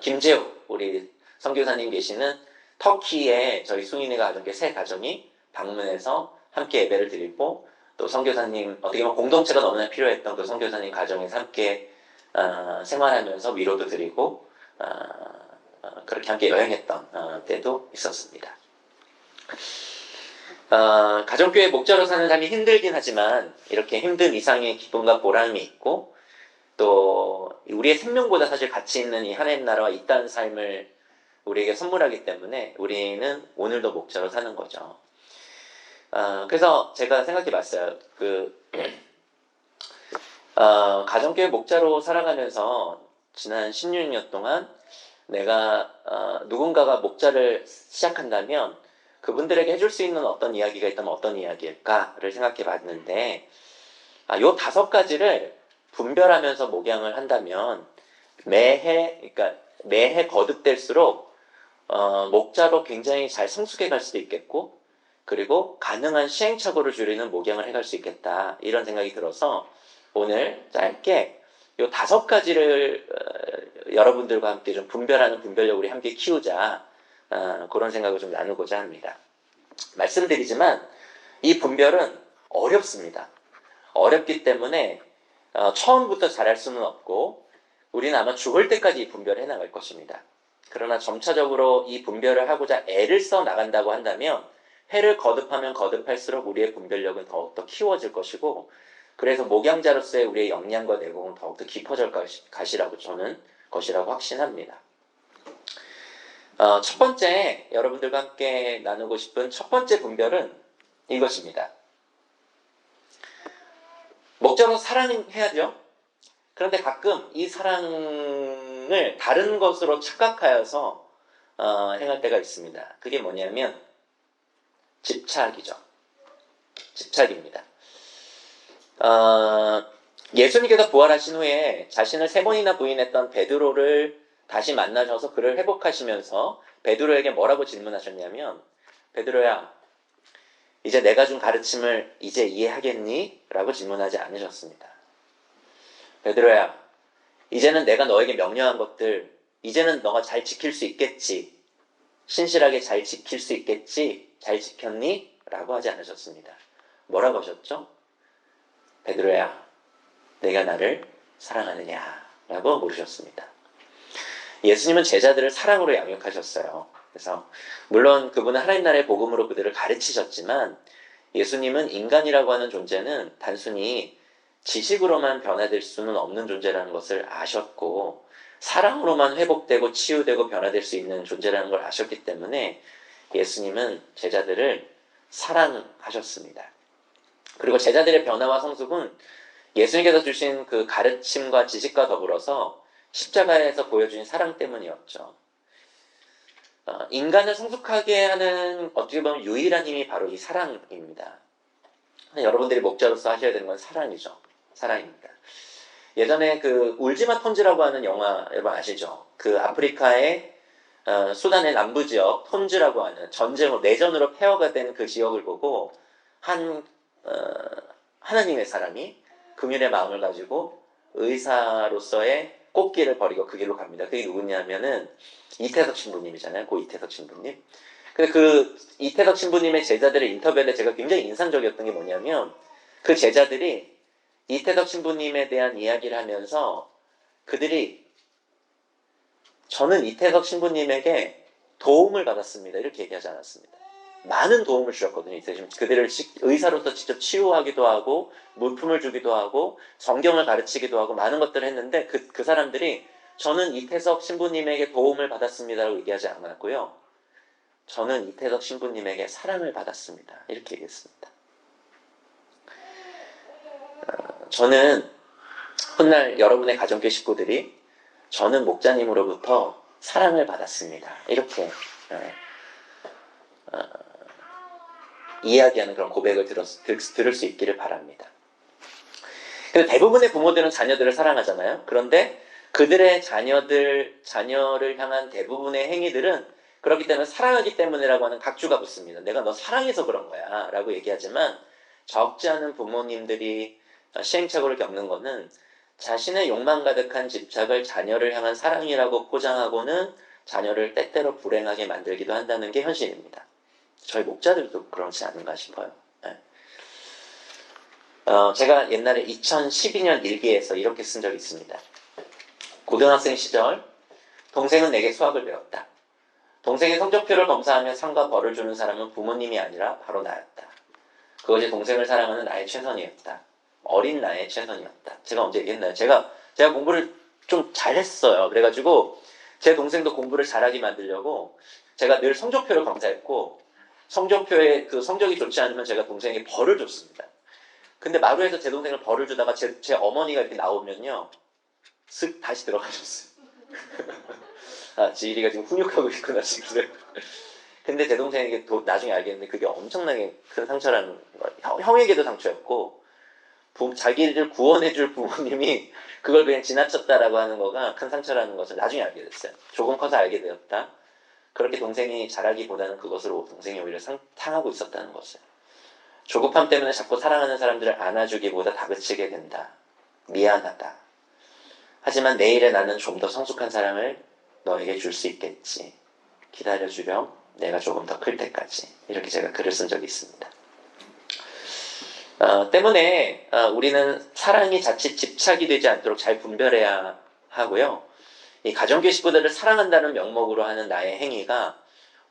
김재욱 우리 선교사님 계시는 터키에 저희 순위니가 가정교회 세 가정이 방문해서 함께 예배를 드리고, 또 선교사님 어떻게 보면 공동체가 너무나 필요했던 그 선교사님 가정에서 함께 생활하면서 위로도 드리고 그렇게 함께 여행했던 때도 있었습니다. 가정교회 목자로 사는 삶이 힘들긴 하지만 이렇게 힘든 이상의 기쁨과 보람이 있고 또 우리의 생명보다 사실 가치 있는 이 하나님 나라와 이 땅 삶을 우리에게 선물하기 때문에 우리는 오늘도 목자로 사는 거죠. 그래서 제가 생각해 봤어요. 가정교회 목자로 살아가면서 지난 16년 동안 내가 누군가가 목자를 시작한다면 그분들에게 해줄 수 있는 어떤 이야기가 있다면 어떤 이야기일까를 생각해 봤는데 요 5가지를 분별하면서 목양을 한다면 매해 거듭될수록 목자로 굉장히 잘 성숙해 갈 수도 있겠고 그리고 가능한 시행착오를 줄이는 목양을 해갈 수 있겠다 이런 생각이 들어서 오늘 짧게 요 5가지를 여러분들과 함께 좀 분별하는 분별력을 우리 함께 키우자 그런 생각을 좀 나누고자 합니다. 말씀드리지만 이 분별은 어렵습니다. 어렵기 때문에 처음부터 잘할 수는 없고 우리는 아마 죽을 때까지 이 분별을 해나갈 것입니다. 그러나 점차적으로 이 분별을 하고자 애를 써 나간다고 한다면 해를 거듭하면 거듭할수록 우리의 분별력은 더욱더 키워질 것이고 그래서 목양자로서의 우리의 역량과 내공은 더욱더 깊어질 것이라고 확신합니다. 첫 번째 여러분들과 함께 나누고 싶은 첫 번째 분별은 이것입니다. 목자로 사랑해야죠. 그런데 가끔 이 사랑을 다른 것으로 착각하여서 행할 때가 있습니다. 그게 뭐냐면 집착이죠. 집착입니다. 예수님께서 부활하신 후에 자신을 3번이나 부인했던 베드로를 다시 만나셔서 그를 회복하시면서 베드로에게 뭐라고 질문하셨냐면 베드로야 이제 내가 준 가르침을 이제 이해하겠니? 라고 질문하지 않으셨습니다. 베드로야 이제는 내가 너에게 명령한 것들 이제는 너가 잘 지킬 수 있겠지? 신실하게 잘 지킬 수 있겠지? 잘 지켰니? 라고 하지 않으셨습니다. 뭐라고 하셨죠? 베드로야 내가 나를 사랑하느냐? 라고 물으셨습니다. 예수님은 제자들을 사랑으로 양육하셨어요. 그래서 물론 그분은 하나님 나라의 복음으로 그들을 가르치셨지만 예수님은 인간이라고 하는 존재는 단순히 지식으로만 변화될 수는 없는 존재라는 것을 아셨고 사랑으로만 회복되고 치유되고 변화될 수 있는 존재라는 걸 아셨기 때문에 예수님은 제자들을 사랑하셨습니다. 그리고 제자들의 변화와 성숙은 예수님께서 주신 그 가르침과 지식과 더불어서 십자가에서 보여주신 사랑 때문이었죠. 인간을 성숙하게 하는 어떻게 보면 유일한 힘이 바로 이 사랑입니다. 여러분들이 목자로서 하셔야 되는 건 사랑이죠. 사랑입니다. 예전에 그 울지마 톤즈라고 하는 영화 여러분 아시죠? 그 아프리카의 수단의 남부 지역 톤즈라고 하는 전쟁으로 내전으로 폐허가 된 그 지역을 보고 하나님의 사람이 긍휼의 마음을 가지고 의사로서의 꽃길을 버리고 그 길로 갑니다. 그게 누구냐면은 이태석 신부님이잖아요. 고 이태석 신부님. 근데 그 이태석 신부님의 제자들의 인터뷰에 제가 굉장히 인상적이었던 게 뭐냐면 그 제자들이 이태석 신부님에 대한 이야기를 하면서 그들이 저는 이태석 신부님에게 도움을 받았습니다. 이렇게 얘기하지 않았습니다. 많은 도움을 주셨거든요. 그들을 의사로서 직접 치유하기도 하고 물품을 주기도 하고 성경을 가르치기도 하고 많은 것들을 했는데 그 사람들이 저는 이태석 신부님에게 도움을 받았습니다라고 얘기하지 않았고요. 저는 이태석 신부님에게 사랑을 받았습니다. 이렇게 얘기했습니다. 저는 훗날 여러분의 가정교회 식구들이 저는 목자님으로부터 사랑을 받았습니다. 이렇게 이야기하는 그런 고백을 들을 수 있기를 바랍니다. 대부분의 부모들은 자녀들을 사랑하잖아요. 그런데 그들의 자녀를 향한 대부분의 행위들은 그렇기 때문에 사랑하기 때문이라고 하는 각주가 붙습니다. 내가 너 사랑해서 그런 거야 라고 얘기하지만 적지 않은 부모님들이 시행착오를 겪는 것은 자신의 욕망 가득한 집착을 자녀를 향한 사랑이라고 포장하고는 자녀를 때때로 불행하게 만들기도 한다는 게 현실입니다. 저희 목자들도 그렇지 않은가 싶어요. 네. 제가 옛날에 2012년 일기에서 이렇게 쓴 적이 있습니다. 고등학생 시절 동생은 내게 수학을 배웠다. 동생의 성적표를 검사하며 상과 벌을 주는 사람은 부모님이 아니라 바로 나였다. 그것이 동생을 사랑하는 나의 최선이었다. 어린 나의 최선이었다. 제가 언제 얘기했나요? 제가 공부를 좀 잘했어요. 그래가지고 제 동생도 공부를 잘하게 만들려고 제가 늘 성적표를 검사했고, 성적표에 그 성적이 좋지 않으면 제가 동생에게 벌을 줬습니다. 근데 마루에서 제 동생을 벌을 주다가 제 어머니가 이렇게 나오면요, 쓱 다시 들어가셨어요. 아, 지일이가 지금 훈육하고 있구나 지금. 근데 제 동생에게 나중에 알겠는데 그게 엄청나게 큰 상처라는 거. 형에게도 상처였고, 자기를 구원해줄 부모님이 그걸 그냥 지나쳤다라고 하는 거가 큰 상처라는 것을 나중에 알게 됐어요. 조금 커서 알게 되었다. 그렇게 동생이 잘하기보다는 그것으로 동생이 오히려 상하고 있었다는 것을. 조급함 때문에 자꾸 사랑하는 사람들을 안아주기보다 다그치게 된다. 미안하다. 하지만 내일의 나는 좀 더 성숙한 사랑을 너에게 줄 수 있겠지. 기다려주렴. 내가 조금 더 클 때까지. 이렇게 제가 글을 쓴 적이 있습니다. 때문에 우리는 사랑이 자칫 집착이 되지 않도록 잘 분별해야 하고요. 이 가정교회 식구들을 사랑한다는 명목으로 하는 나의 행위가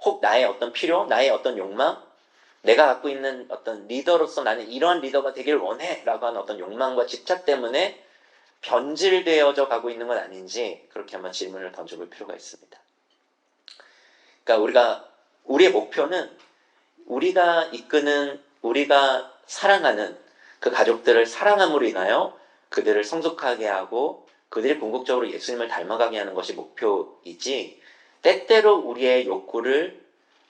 혹 나의 어떤 필요, 나의 어떤 욕망, 내가 갖고 있는 어떤 리더로서 나는 이러한 리더가 되길 원해 라고 하는 어떤 욕망과 집착 때문에 변질되어져 가고 있는 건 아닌지 그렇게 한번 질문을 던져볼 필요가 있습니다. 그러니까 우리의 목표는 우리가 이끄는, 우리가 사랑하는 그 가족들을 사랑함으로 인하여 그들을 성숙하게 하고 그들이 궁극적으로 예수님을 닮아가게 하는 것이 목표이지, 때때로 우리의 욕구를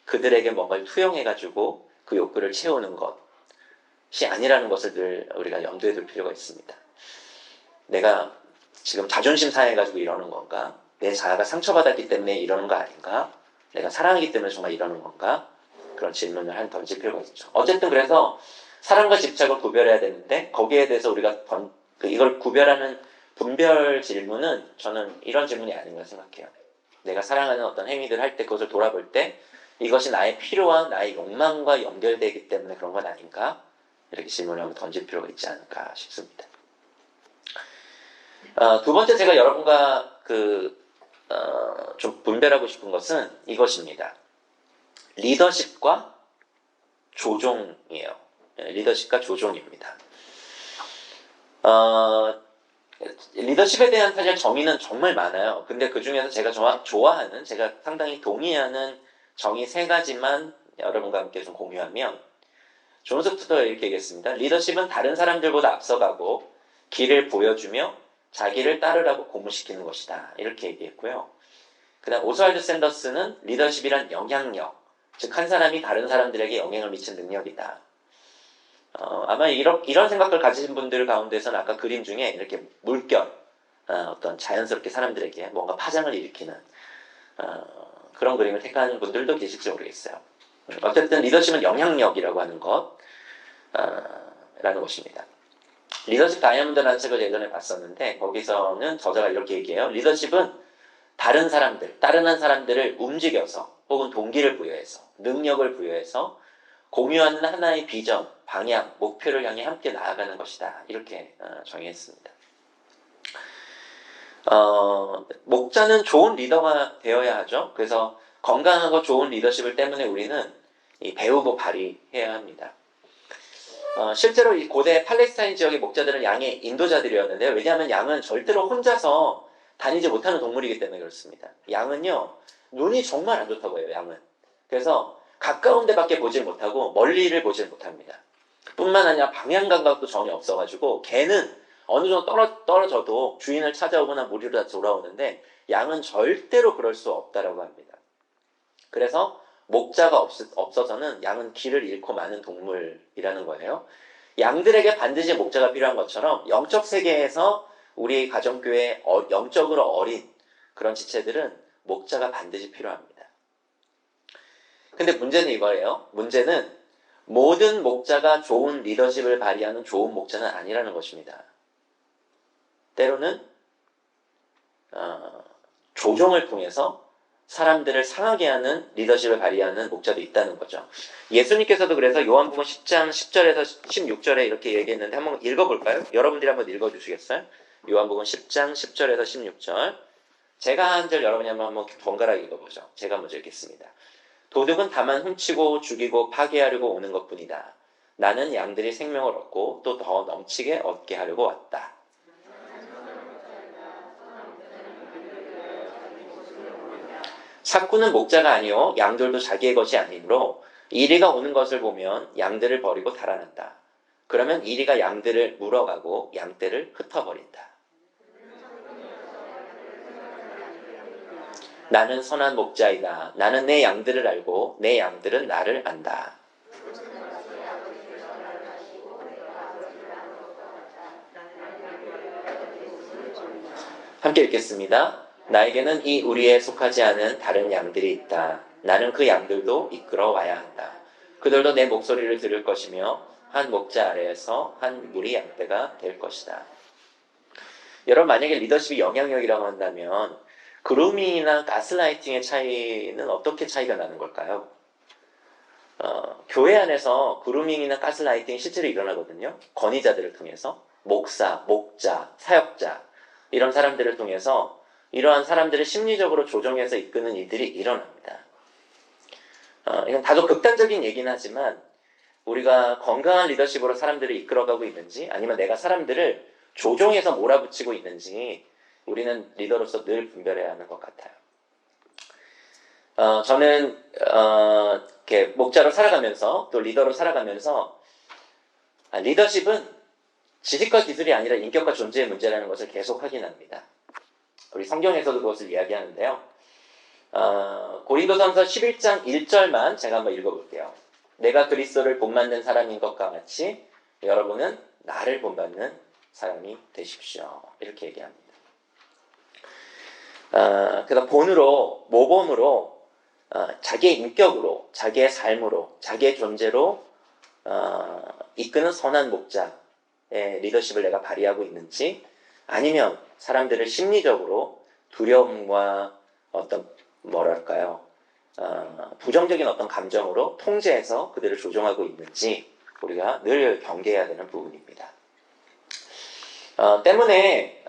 그들에게 뭔가를 투영해가지고 그 욕구를 채우는 것이 아니라는 것을 늘 우리가 염두에 둘 필요가 있습니다. 내가 지금 자존심 상해가지고 이러는 건가? 내 자아가 상처받았기 때문에 이러는 거 아닌가? 내가 사랑하기 때문에 정말 이러는 건가? 그런 질문을 던질 필요가 있죠. 어쨌든 그래서 사랑과 집착을 구별해야 되는데, 거기에 대해서 우리가 이걸 구별하는 분별 질문은 저는 이런 질문이 아닌가 생각해요. 내가 사랑하는 어떤 행위들을 할 때 그것을 돌아볼 때 이것이 나의 필요와 나의 욕망과 연결되기 때문에 그런 건 아닌가? 이렇게 질문을 한번 던질 필요가 있지 않을까 싶습니다. 두 번째 제가 여러분과 좀 분별하고 싶은 것은 이것입니다. 리더십과 조종이에요. 리더십과 조종입니다. 리더십에 대한 사실 정의는 정말 많아요. 근데 그 중에서 제가 좋아하는, 제가 상당히 동의하는 정의 3가지만 여러분과 함께 좀 공유하면, 존 스투더 이렇게 얘기했습니다. 리더십은 다른 사람들보다 앞서가고 길을 보여주며 자기를 따르라고 고무시키는 것이다. 이렇게 얘기했고요. 그 다음 오스왈드 샌더스는 리더십이란 영향력, 즉 한 사람이 다른 사람들에게 영향을 미치는 능력이다. 아마 이런 생각을 가지신 분들 가운데서는 아까 그림 중에 이렇게 물결, 어떤 자연스럽게 사람들에게 뭔가 파장을 일으키는 그런 그림을 택하는 분들도 계실지 모르겠어요. 어쨌든 리더십은 영향력이라고 하는 라는 것입니다. 리더십 다이아몬드라는 책을 예전에 봤었는데, 거기서는 저자가 이렇게 얘기해요. 리더십은 다른 사람들을 움직여서 혹은 동기를 부여해서, 능력을 부여해서 공유하는 하나의 비전, 방향, 목표를 향해 함께 나아가는 것이다. 이렇게 정의했습니다. 목자는 좋은 리더가 되어야 하죠. 그래서 건강하고 좋은 리더십을 때문에 우리는 배우고 발휘해야 합니다. 실제로 이 고대 팔레스타인 지역의 목자들은 양의 인도자들이었는데요. 왜냐하면 양은 절대로 혼자서 다니지 못하는 동물이기 때문에 그렇습니다. 양은요, 눈이 정말 안 좋다고 해요, 양은. 그래서 가까운 데밖에 보질 못하고 멀리를 보질 못합니다. 뿐만 아니라 방향 감각도 전혀 없어가지고 개는 어느 정도 떨어져도 주인을 찾아오거나 무리로 돌아오는데 양은 절대로 그럴 수 없다라고 합니다. 그래서 목자가 없어서는 양은 길을 잃고 마는 동물이라는 거예요. 양들에게 반드시 목자가 필요한 것처럼 영적 세계에서 우리 가정교회 영적으로 어린 그런 지체들은 목자가 반드시 필요합니다. 근데 문제는 이거예요. 문제는 모든 목자가 좋은 리더십을 발휘하는 좋은 목자는 아니라는 것입니다. 때로는 조종을 통해서 사람들을 상하게 하는 리더십을 발휘하는 목자도 있다는 거죠. 예수님께서도 그래서 요한복음 10장 10절에서 16절에 이렇게 얘기했는데 한번 읽어볼까요? 여러분들이 한번 읽어주시겠어요? 요한복음 10장 10절에서 16절. 제가 한 절 여러분이 한번 번갈아 읽어보죠. 제가 먼저 읽겠습니다. 도둑은 다만 훔치고 죽이고 파괴하려고 오는 것뿐이다. 나는 양들이 생명을 얻고 또 더 넘치게 얻게 하려고 왔다. 삭구는 목자가 아니요 양들도 자기의 것이 아니므로 이리가 오는 것을 보면 양들을 버리고 달아난다. 그러면 이리가 양들을 물어가고 양떼를 흩어버린다. 나는 선한 목자이다. 나는 내 양들을 알고 내 양들은 나를 안다. 함께 읽겠습니다. 나에게는 이 우리에 속하지 않은 다른 양들이 있다. 나는 그 양들도 이끌어 와야 한다. 그들도 내 목소리를 들을 것이며 한 목자 아래에서 한 무리 양떼가 될 것이다. 여러분 만약에 리더십이 영향력이라고 한다면 그루밍이나 가스라이팅의 차이는 어떻게 차이가 나는 걸까요? 교회 안에서 그루밍이나 가스라이팅이 실제로 일어나거든요. 권위자들을 통해서 목사, 목자, 사역자 이런 사람들을 통해서 이러한 사람들을 심리적으로 조정해서 이끄는 일들이 일어납니다. 이건 다소 극단적인 얘기는 하지만 우리가 건강한 리더십으로 사람들을 이끌어가고 있는지 아니면 내가 사람들을 조종해서 몰아붙이고 있는지 우리는 리더로서 늘 분별해야 하는 것 같아요. 저는 이렇게 목자로 살아가면서 또 리더로 살아가면서 리더십은 지식과 기술이 아니라 인격과 존재의 문제라는 것을 계속 확인합니다. 우리 성경에서도 그것을 이야기하는데요. 고린도전서 11장 1절만 제가 한번 읽어볼게요. 내가 그리스도를 본받는 사람인 것과 같이 여러분은 나를 본받는 사람이 되십시오. 이렇게 얘기합니다. 그래서 본으로, 모범으로, 자기의 인격으로, 자기의 삶으로, 자기의 존재로 이끄는 선한 목자의 리더십을 내가 발휘하고 있는지 아니면 사람들을 심리적으로 두려움과 어떤 부정적인 어떤 감정으로 통제해서 그들을 조종하고 있는지 우리가 늘 경계해야 되는 부분입니다. 때문에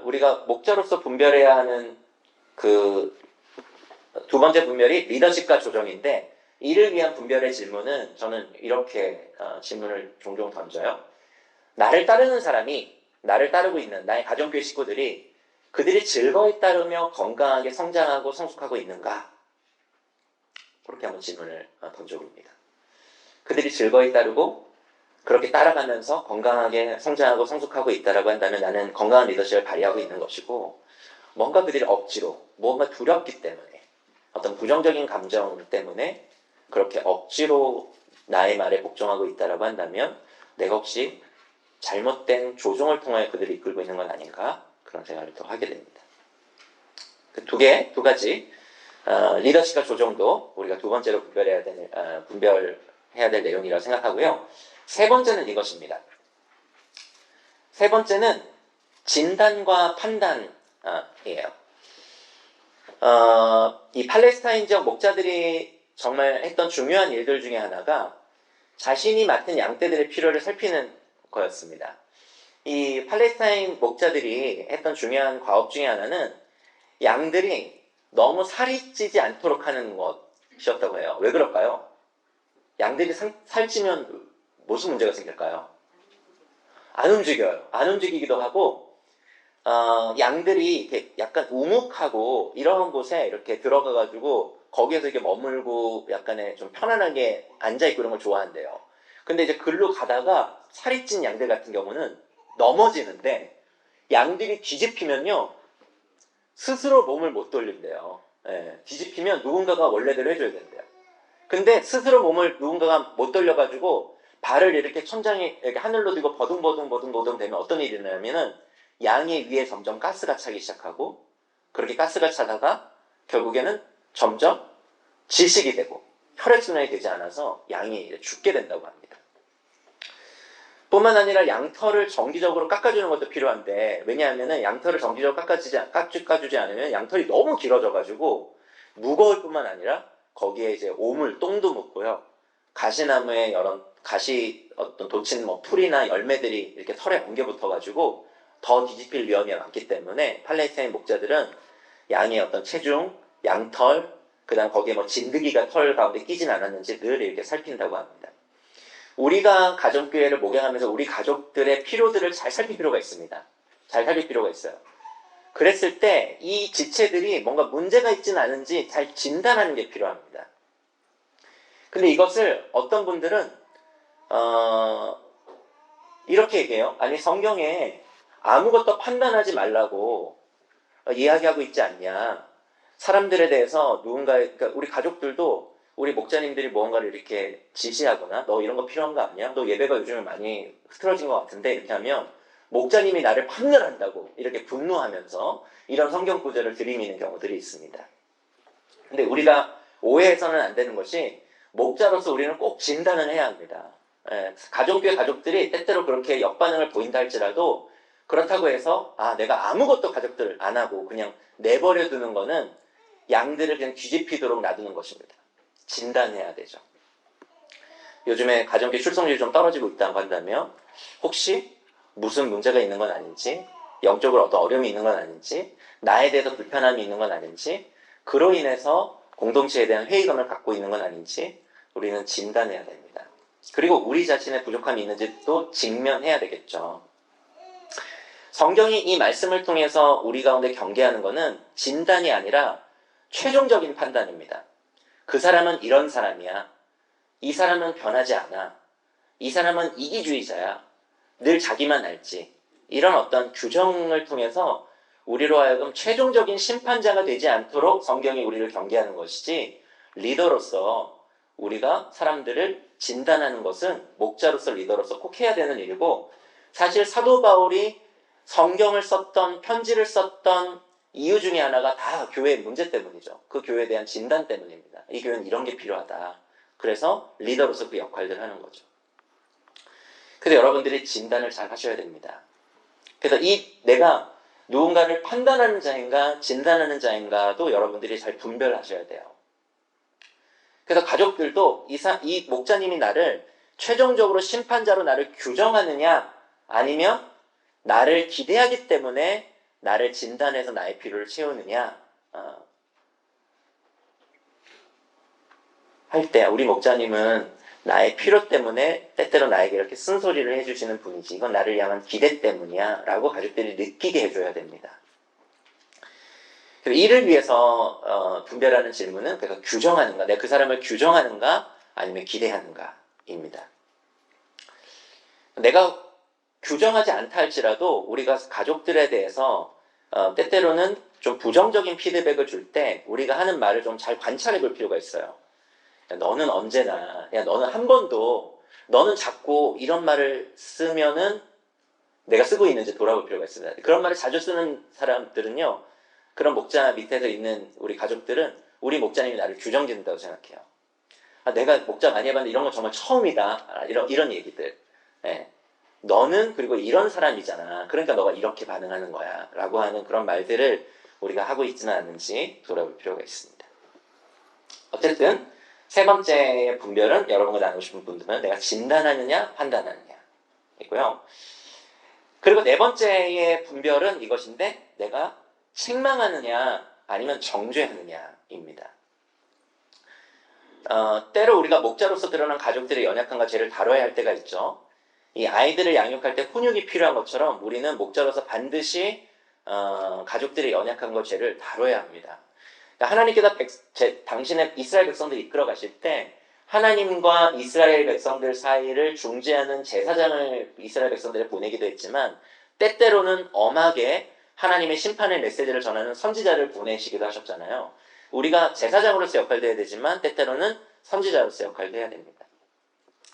우리가 목자로서 분별해야 하는 그 두 번째 분별이 리더십과 조정인데 이를 위한 분별의 질문은 저는 이렇게 질문을 종종 던져요. 나를 따르는 사람이 나를 따르고 있는 나의 가정교회 식구들이 그들이 즐거이 따르며 건강하게 성장하고 성숙하고 있는가? 그렇게 한번 질문을 던져봅니다. 그들이 즐거이 따르고 그렇게 따라가면서 건강하게 성장하고 성숙하고 있다라고 한다면 나는 건강한 리더십을 발휘하고 있는 것이고 뭔가 그들이 억지로 뭔가 두렵기 때문에 어떤 부정적인 감정 때문에 그렇게 억지로 나의 말에 복종하고 있다라고 한다면 내가 혹시 잘못된 조종을 통하여 그들을 이끌고 있는 건 아닌가? 그런 생각을 또 하게 됩니다. 그 두 가지 리더십과 조정도 우리가 두 번째로 분별해야 될 내용이라고 생각하고요. 세 번째는 이것입니다. 세 번째는 진단과 판단이에요. 이 팔레스타인 지역 목자들이 정말 했던 중요한 일들 중에 하나가 자신이 맡은 양떼들의 필요를 살피는 거였습니다. 이 팔레스타인 목자들이 했던 중요한 과업 중에 하나는 양들이 너무 살이 찌지 않도록 하는 것이었다고 해요. 왜 그럴까요? 양들이 살찌면 무슨 문제가 생길까요? 안 움직여요. 안 움직이기도 하고 양들이 이렇게 약간 우묵하고 이런 곳에 이렇게 들어가가지고 거기에서 이렇게 머물고 약간의 좀 편안하게 앉아있고 이런 걸 좋아한대요. 근데 이제 글로 가다가 살이 찐 양들 같은 경우는 넘어지는데 양들이 뒤집히면요 스스로 몸을 못 돌린대요. 뒤집히면 누군가가 원래대로 해줘야 된대요. 근데 스스로 몸을 누군가가 못 돌려가지고 발을 이렇게 천장에 이렇게 하늘로 들고 버둥버둥 되면 어떤 일이 일어나면은 양의 위에 점점 가스가 차기 시작하고 그렇게 가스가 차다가 결국에는 점점 질식이 되고 혈액순환이 되지 않아서 양이 죽게 된다고 합니다. 뿐만 아니라 양털을 정기적으로 깎아주는 것도 필요한데 왜냐하면 양털을 정기적으로 깎아주지 않으면 양털이 너무 길어져가지고 무거울 뿐만 아니라 거기에 이제 오물, 똥도 묻고요. 가시나무에 어떤 돋친 풀이나 열매들이 이렇게 털에 엉겨 붙어가지고 더 뒤집힐 위험이 많기 때문에 팔레스타인 목자들은 양의 어떤 체중, 양털, 그다음 거기에 뭐 진드기가 털 가운데 끼진 않았는지 늘 이렇게 살핀다고 합니다. 우리가 가정교회를 목양하면서 우리 가족들의 필요들을 잘 살필 필요가 있습니다. 잘 살필 필요가 있어요. 그랬을 때 이 지체들이 뭔가 문제가 있지는 않은지 잘 진단하는 게 필요합니다. 근데 이것을 어떤 분들은 이렇게 얘기해요. 아니 성경에 아무것도 판단하지 말라고 이야기하고 있지 않냐. 사람들에 대해서 그러니까 우리 가족들도 우리 목자님들이 무언가를 이렇게 지시하거나 너 이런 거 필요한 거 아니야? 너 예배가 요즘에 많이 흐트러진 것 같은데 이렇게 하면 목자님이 나를 판단한다고 이렇게 분노하면서 이런 성경 구절을 들이미는 경우들이 있습니다. 근데 우리가 오해해서는 안 되는 것이 목자로서 우리는 꼭 진단을 해야 합니다. 가정교회 가족들이 때때로 그렇게 역반응을 보인다 할지라도 그렇다고 해서 내가 아무것도 가족들 안 하고 그냥 내버려 두는 거는 양들을 그냥 뒤집히도록 놔두는 것입니다. 진단해야 되죠. 요즘에 가정교회 출석률이 좀 떨어지고 있다고 한다면 혹시 무슨 문제가 있는 건 아닌지, 영적으로 어떤 어려움이 있는 건 아닌지, 나에 대해서 불편함이 있는 건 아닌지, 그로 인해서 공동체에 대한 회의감을 갖고 있는 건 아닌지 우리는 진단해야 됩니다. 그리고 우리 자신의 부족함이 있는지 또 직면해야 되겠죠. 성경이 이 말씀을 통해서 우리 가운데 경계하는 것은 진단이 아니라 최종적인 판단입니다. 그 사람은 이런 사람이야. 이 사람은 변하지 않아. 이 사람은 이기주의자야. 늘 자기만 알지. 이런 어떤 규정을 통해서 우리로 하여금 최종적인 심판자가 되지 않도록 성경이 우리를 경계하는 것이지, 리더로서 우리가 사람들을 진단하는 것은 목자로서 리더로서 꼭 해야 되는 일이고, 사실 사도 바울이 성경을 썼던, 편지를 썼던 이유 중에 하나가 다 교회의 문제 때문이죠. 그 교회에 대한 진단 때문입니다. 이 교회는 이런 게 필요하다. 그래서 리더로서 그 역할들을 하는 거죠. 그래서 여러분들이 진단을 잘 하셔야 됩니다. 그래서 내가 누군가를 판단하는 자인가 진단하는 자인가도 여러분들이 잘 분별하셔야 돼요. 그래서 가족들도 이 목자님이 나를 최종적으로 심판자로 나를 규정하느냐, 아니면 나를 기대하기 때문에 나를 진단해서 나의 필요를 채우느냐 할 때, 우리 목자님은 나의 필요 때문에 때때로 나에게 이렇게 쓴소리를 해주시는 분이지 이건 나를 향한 기대 때문이야 라고 가족들이 느끼게 해줘야 됩니다. 이를 위해서 분별하는 질문은 내가 규정하는가, 내가 그 사람을 규정하는가 아니면 기대하는가 입니다. 내가 규정하지 않다 할지라도 우리가 가족들에 대해서 때때로는 좀 부정적인 피드백을 줄 때 우리가 하는 말을 좀 잘 관찰해 볼 필요가 있어요. 너는 언제나, 너는 한 번도, 너는 자꾸 이런 말을 쓰면은 내가 쓰고 있는지 돌아볼 필요가 있습니다. 그런 말을 자주 쓰는 사람들은요, 그런 목자 밑에서 있는 우리 가족들은 우리 목자님이 나를 규정짓는다고 생각해요. 내가 목자 많이 해봤는데 이런 건 정말 처음이다. 이런 얘기들. 너는 그리고 이런 사람이잖아. 그러니까 너가 이렇게 반응하는 거야. 라고 하는 그런 말들을 우리가 하고 있지는 않은지 돌아볼 필요가 있습니다. 어쨌든 세 번째의 분별은 여러분과 나누고 싶은 분들은 내가 진단하느냐 판단하느냐 이고요. 그리고 네 번째의 분별은 이것인데 내가 책망하느냐 아니면 정죄하느냐입니다. 때로 우리가 목자로서 드러난 가족들의 연약함과 죄를 다뤄야 할 때가 있죠. 이 아이들을 양육할 때 훈육이 필요한 것처럼 우리는 목자로서 반드시 가족들의 연약함과 죄를 다뤄야 합니다. 하나님께서 당신의 이스라엘 백성들을 이끌어 가실 때 하나님과 이스라엘 백성들 사이를 중재하는 제사장을 이스라엘 백성들에 보내기도 했지만 때때로는 엄하게 하나님의 심판의 메시지를 전하는 선지자를 보내시기도 하셨잖아요. 우리가 제사장으로서 역할도 해야 되지만 때때로는 선지자로서 역할도 해야 됩니다.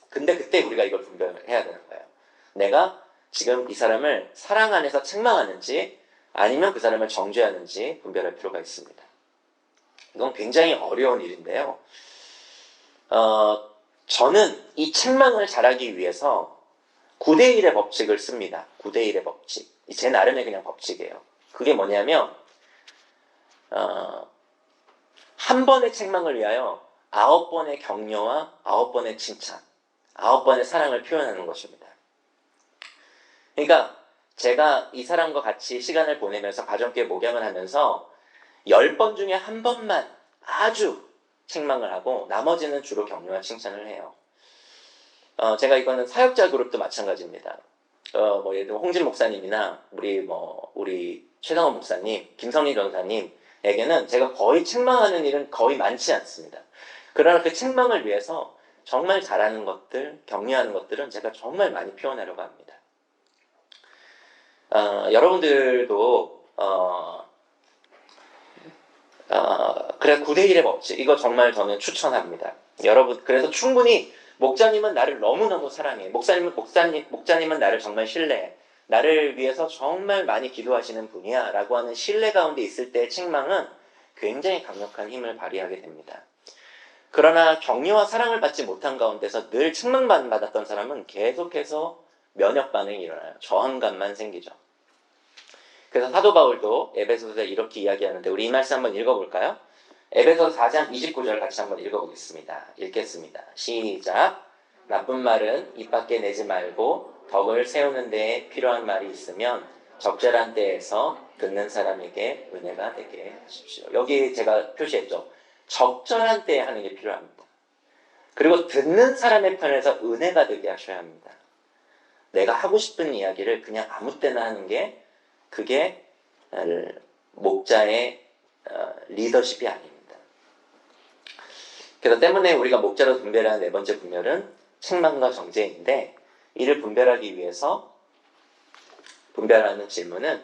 근데 그때 우리가 이걸 분별해야 되는 거예요. 내가 지금 이 사람을 사랑 안에서 책망하는지 아니면 그 사람을 정죄하는지 분별할 필요가 있습니다. 이건 굉장히 어려운 일인데요. 저는 이 책망을 잘하기 위해서 9대1의 법칙을 씁니다. 9대1의 법칙. 제 나름의 그냥 법칙이에요. 그게 뭐냐면 한 번의 책망을 위하여 9번의 격려와 9번의 칭찬, 9번의 사랑을 표현하는 것입니다. 그러니까 제가 이 사람과 같이 시간을 보내면서 가정교회 목양을 하면서 10번 중에 한 번만 아주 책망을 하고 나머지는 주로 격려와 칭찬을 해요. 제가 이거는 사역자 그룹도 마찬가지입니다. 예를 들면 홍진 목사님이나 우리 최상원 목사님, 김성희 전사님에게는 제가 거의 책망하는 일은 거의 많지 않습니다. 그러나 그 책망을 위해서 정말 잘하는 것들, 격려하는 것들은 제가 정말 많이 표현하려고 합니다. 여러분들도 그래 9대1의 법칙 이거 정말 저는 추천합니다. 여러분 그래서 충분히 목자님은 나를 너무너무 사랑해. 목자님은 나를 정말 신뢰해. 나를 위해서 정말 많이 기도하시는 분이야 라고 하는 신뢰 가운데 있을 때의 책망은 굉장히 강력한 힘을 발휘하게 됩니다. 그러나 격려와 사랑을 받지 못한 가운데서 늘 책망받았던 사람은 계속해서 면역 반응이 일어나요. 저항감만 생기죠. 그래서 사도 바울도 에베소서에 이렇게 이야기하는데 우리 이 말씀 한번 읽어볼까요? 에베소서 4장 29절 같이 한번 읽어보겠습니다. 읽겠습니다. 시작. 나쁜 말은 입 밖에 내지 말고 덕을 세우는 데에 필요한 말이 있으면 적절한 때에서 듣는 사람에게 은혜가 되게 하십시오. 여기 제가 표시했죠. 적절한 때에 하는 게 필요합니다. 그리고 듣는 사람의 편에서 은혜가 되게 하셔야 합니다. 내가 하고 싶은 이야기를 그냥 아무 때나 하는 게 그게 목자의 리더십이 아닙니다. 그래서 때문에 우리가 목자로 분별하는 네 번째 분별은 책망과 정죄인데 이를 분별하기 위해서 분별하는 질문은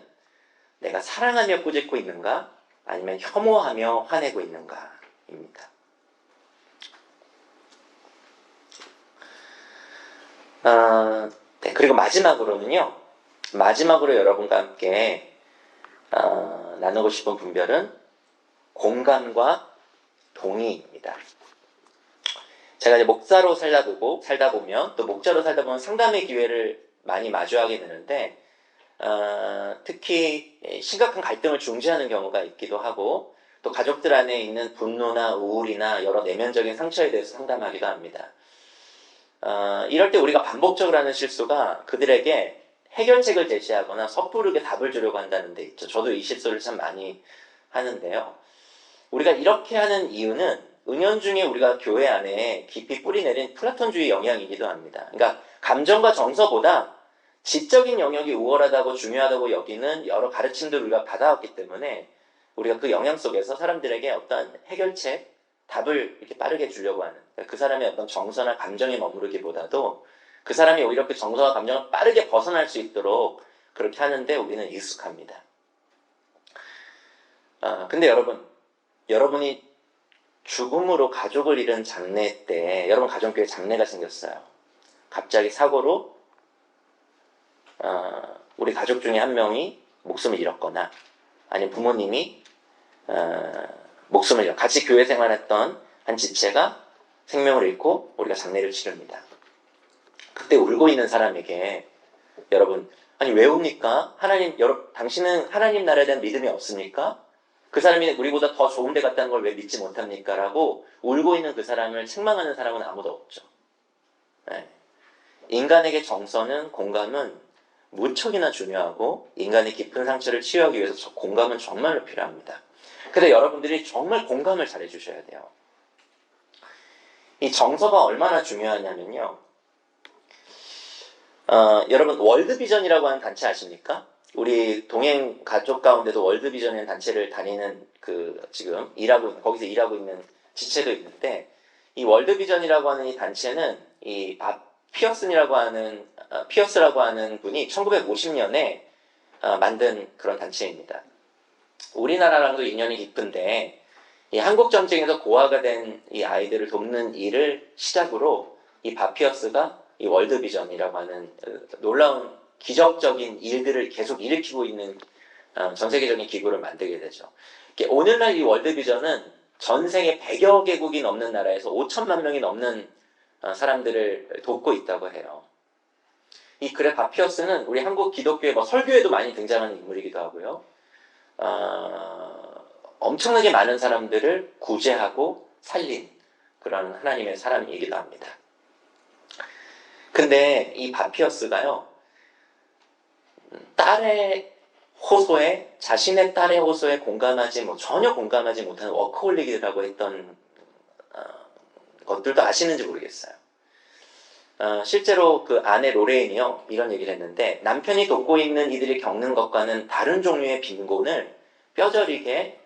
내가 사랑하며 꾸짖고 있는가 아니면 혐오하며 화내고 있는가입니다. 네, 그리고 마지막으로 여러분과 함께 나누고 싶은 분별은 공감과 동의입니다. 제가 이제 목사로 살다 보면 또 목자로 살다 보면 상담의 기회를 많이 마주하게 되는데 특히 심각한 갈등을 중재하는 경우가 있기도 하고 또 가족들 안에 있는 분노나 우울이나 여러 내면적인 상처에 대해서 상담하기도 합니다. 이럴 때 우리가 반복적으로 하는 실수가 그들에게 해결책을 제시하거나 섣부르게 답을 주려고 한다는 데 있죠. 저도 이 실수를 참 많이 하는데요. 우리가 이렇게 하는 이유는 은연중에 우리가 교회 안에 깊이 뿌리내린 플라톤주의 영향이기도 합니다. 그러니까 감정과 정서보다 지적인 영역이 우월하다고 중요하다고 여기는 여러 가르침들을 우리가 받아왔기 때문에 우리가 그 영향 속에서 사람들에게 어떤 해결책, 답을 이렇게 빠르게 주려고 하는 그 사람의 어떤 정서나 감정에 머무르기보다도 그 사람이 오히려 그 정서와 감정을 빠르게 벗어날 수 있도록 그렇게 하는데 우리는 익숙합니다. 근데 여러분이 죽음으로 가족을 잃은 장례 때 여러분 가정교회 장례가 생겼어요. 갑자기 사고로 우리 가족 중에 한 명이 목숨을 잃었거나 아니면 부모님이 목숨을 잃어 같이 교회 생활했던 한 지체가 생명을 잃고 우리가 장례를 치릅니다. 그때 울고 있는 사람에게 여러분 아니 왜 웁니까? 당신은 하나님 나라에 대한 믿음이 없습니까? 그 사람이 우리보다 더 좋은 데 갔다는 걸 왜 믿지 못합니까? 라고 울고 있는 그 사람을 책망하는 사람은 아무도 없죠. 네. 인간에게 정서는 공감은 무척이나 중요하고 인간의 깊은 상처를 치유하기 위해서 공감은 정말로 필요합니다. 근데 여러분들이 정말 공감을 잘 해주셔야 돼요. 이 정서가 얼마나 중요하냐면요. 여러분 월드비전이라고 하는 단체 아십니까? 우리 동행 가족 가운데도 월드비전이라는 단체를 다니는 지금 거기서 일하고 있는 지체도 있는데 이 월드비전이라고 하는 이 단체는 이 피어스라고 하는 분이 1950년에 만든 그런 단체입니다. 우리나라랑도 인연이 깊은데 이 한국 전쟁에서 고아가 된 이 아이들을 돕는 일을 시작으로 이 바피어스가 이 월드비전이라고 하는 놀라운 기적적인 일들을 계속 일으키고 있는 전 세계적인 기구를 만들게 되죠. 오늘날 이 월드비전은 전 세계 100여 개국이 넘는 나라에서 5천만 명이 넘는 사람들을 돕고 있다고 해요. 이 그래 바피어스는 우리 한국 기독교의 설교에도 많이 등장하는 인물이기도 하고요. 엄청나게 많은 사람들을 구제하고 살린 그런 하나님의 사람이기도 합니다. 근데 이 바피어스가요, 딸의 호소에, 자신의 딸의 호소에 전혀 공감하지 못하는 워커홀릭이라고 했던 것들도 아시는지 모르겠어요. 실제로 그 아내 로레인이요, 이런 얘기를 했는데, 남편이 돕고 있는 이들이 겪는 것과는 다른 종류의 빈곤을 뼈저리게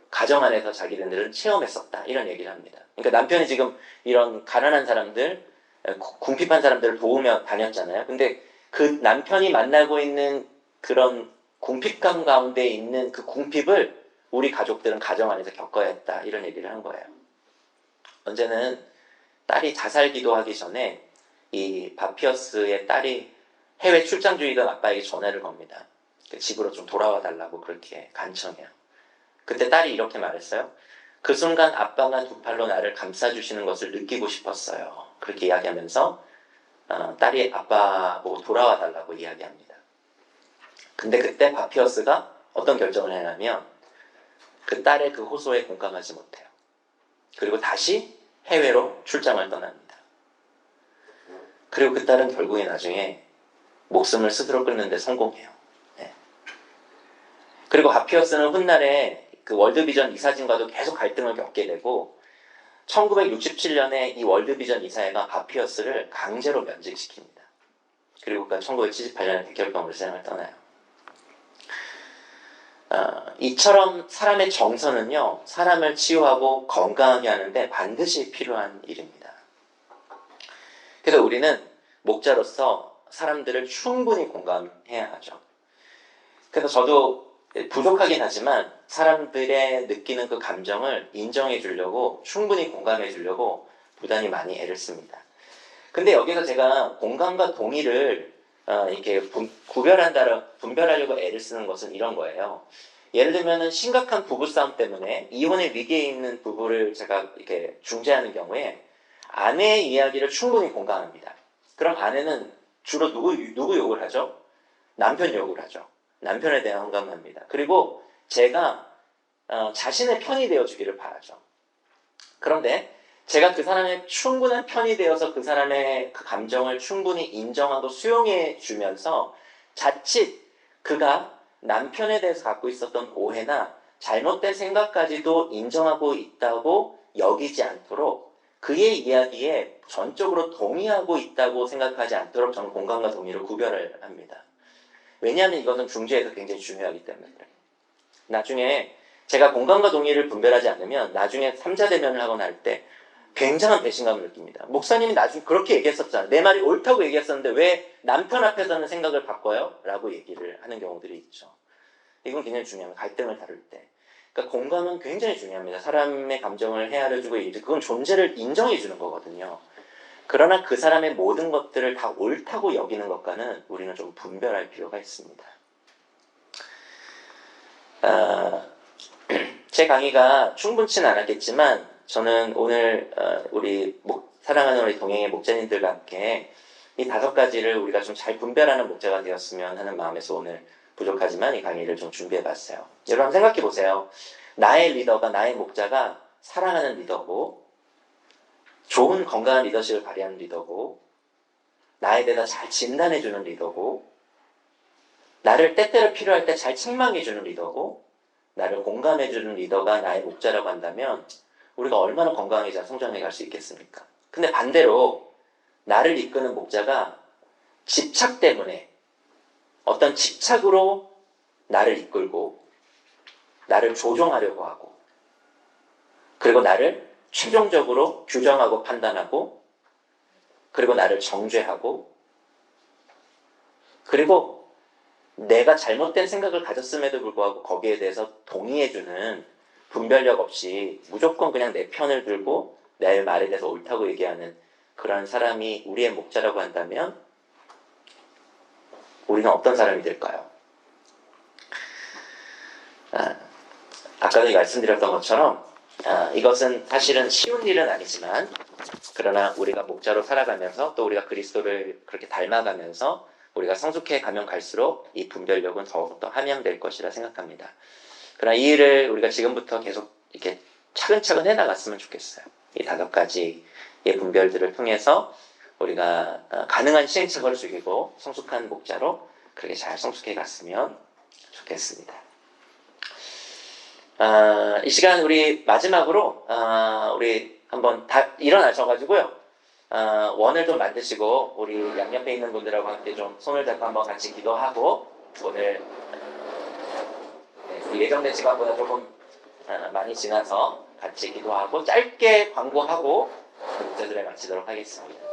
가정 안에서 자기들은 체험했었다, 이런 얘기를 합니다. 그러니까 남편이 지금 이런 가난한 사람들, 궁핍한 사람들을 도우며 다녔잖아요. 근데 그 남편이 만나고 있는 그런 궁핍감 가운데 있는 그 궁핍을 우리 가족들은 가정 안에서 겪어야 했다, 이런 얘기를 한 거예요. 언제는 딸이 자살 기도하기 전에 이 바피어스의 딸이 해외 출장 중이던 아빠에게 전화를 겁니다. 집으로 좀 돌아와 달라고 그렇게 간청해요. 그때 딸이 이렇게 말했어요. 그 순간 아빠가 두 팔로 나를 감싸주시는 것을 느끼고 싶었어요. 그렇게 이야기하면서 딸이 아빠 보고 돌아와 달라고 이야기합니다. 근데 그때 바피어스가 어떤 결정을 해냐면 그 딸의 그 호소에 공감하지 못해요. 그리고 다시 해외로 출장을 떠납니다. 그리고 그 딸은 결국에 나중에 목숨을 스스로 끊는 데 성공해요. 네. 그리고 바피어스는 훗날에 그 월드비전 이사진과도 계속 갈등을 겪게 되고 1967년에 이 월드비전 이사회가 바피어스를 강제로 면직시킵니다. 그리고 1978년에 백혈병으로 세상을 떠나요. 이처럼 사람의 정서는요, 사람을 치유하고 건강하게 하는데 반드시 필요한 일입니다. 그래서 우리는 목자로서 사람들을 충분히 공감해야 하죠. 그래서 저도 부족하긴 하지만 사람들의 느끼는 그 감정을 인정해 주려고, 충분히 공감해 주려고 부단히 많이 애를 씁니다. 근데 여기서 제가 공감과 동의를 이렇게 분별하려고 애를 쓰는 것은 이런 거예요. 예를 들면 심각한 부부싸움 때문에 이혼의 위기에 있는 부부를 제가 이렇게 중재하는 경우에 아내의 이야기를 충분히 공감합니다. 그럼 아내는 주로 누구 욕을 하죠? 남편 욕을 하죠. 남편에 대한 공감합니다. 그리고 제가 자신의 편이 되어주기를 바라죠. 그런데 제가 그 사람의 충분한 편이 되어서 그 사람의 그 감정을 충분히 인정하고 수용해 주면서 자칫 그가 남편에 대해서 갖고 있었던 오해나 잘못된 생각까지도 인정하고 있다고 여기지 않도록, 그의 이야기에 전적으로 동의하고 있다고 생각하지 않도록 저는 공감과 동의를 구별을 합니다. 왜냐하면 이것은 중재에서 굉장히 중요하기 때문에. 나중에 제가 공감과 동의를 분별하지 않으면 나중에 3자 대면을 하거나 할 때 굉장한 배신감을 느낍니다. 목사님이 나중에 그렇게 얘기했었잖아요. 내 말이 옳다고 얘기했었는데 왜 남편 앞에서는 생각을 바꿔요? 라고 얘기를 하는 경우들이 있죠. 이건 굉장히 중요합니다. 갈등을 다룰 때. 그러니까 공감은 굉장히 중요합니다. 사람의 감정을 헤아려주고, 그건 존재를 인정해주는 거거든요. 그러나 그 사람의 모든 것들을 다 옳다고 여기는 것과는 우리는 좀 분별할 필요가 있습니다. 제 강의가 충분치는 않았겠지만 저는 오늘 우리 사랑하는 우리 동행의 목자님들과 함께 이 5가지를 우리가 좀 잘 분별하는 목자가 되었으면 하는 마음에서 오늘 부족하지만 이 강의를 좀 준비해봤어요. 여러분 생각해 보세요. 나의 리더가, 나의 목자가 사랑하는 리더고, 좋은 건강한 리더십을 발휘하는 리더고, 나에 대해서 잘 진단해주는 리더고, 나를 때때로 필요할 때 잘 책망해주는 리더고, 나를 공감해주는 리더가 나의 목자라고 한다면 우리가 얼마나 건강하게 잘 성장해 갈 수 있겠습니까? 근데 반대로 나를 이끄는 목자가 집착 때문에, 어떤 집착으로 나를 이끌고 나를 조종하려고 하고, 그리고 나를 최종적으로 규정하고 판단하고, 그리고 나를 정죄하고, 그리고 내가 잘못된 생각을 가졌음에도 불구하고 거기에 대해서 동의해주는, 분별력 없이 무조건 그냥 내 편을 들고 내 말에 대해서 옳다고 얘기하는 그런 사람이 우리의 목자라고 한다면 우리는 어떤 사람이 될까요? 아까도 말씀드렸던 것처럼 이것은 사실은 쉬운 일은 아니지만, 그러나 우리가 목자로 살아가면서 또 우리가 그리스도를 그렇게 닮아가면서 우리가 성숙해 가면 갈수록 이 분별력은 더욱더 함양될 것이라 생각합니다. 그러나 이 일을 우리가 지금부터 계속 이렇게 차근차근 해나갔으면 좋겠어요. 이 5가지의 분별들을 통해서 우리가 가능한 시행착오를 죽이고 성숙한 목자로 그렇게 잘 성숙해 갔으면 좋겠습니다. 이 시간 우리 마지막으로 우리 한번 다 일어나셔가지고요. 원을 좀 만드시고 우리 양옆에 있는 분들하고 함께 좀 손을 잡고 한번 같이 기도하고 오늘 우리 예정된 시간보다 조금 많이 지나서 같이 기도하고 짧게 광고하고 목자들에 마치도록 하겠습니다.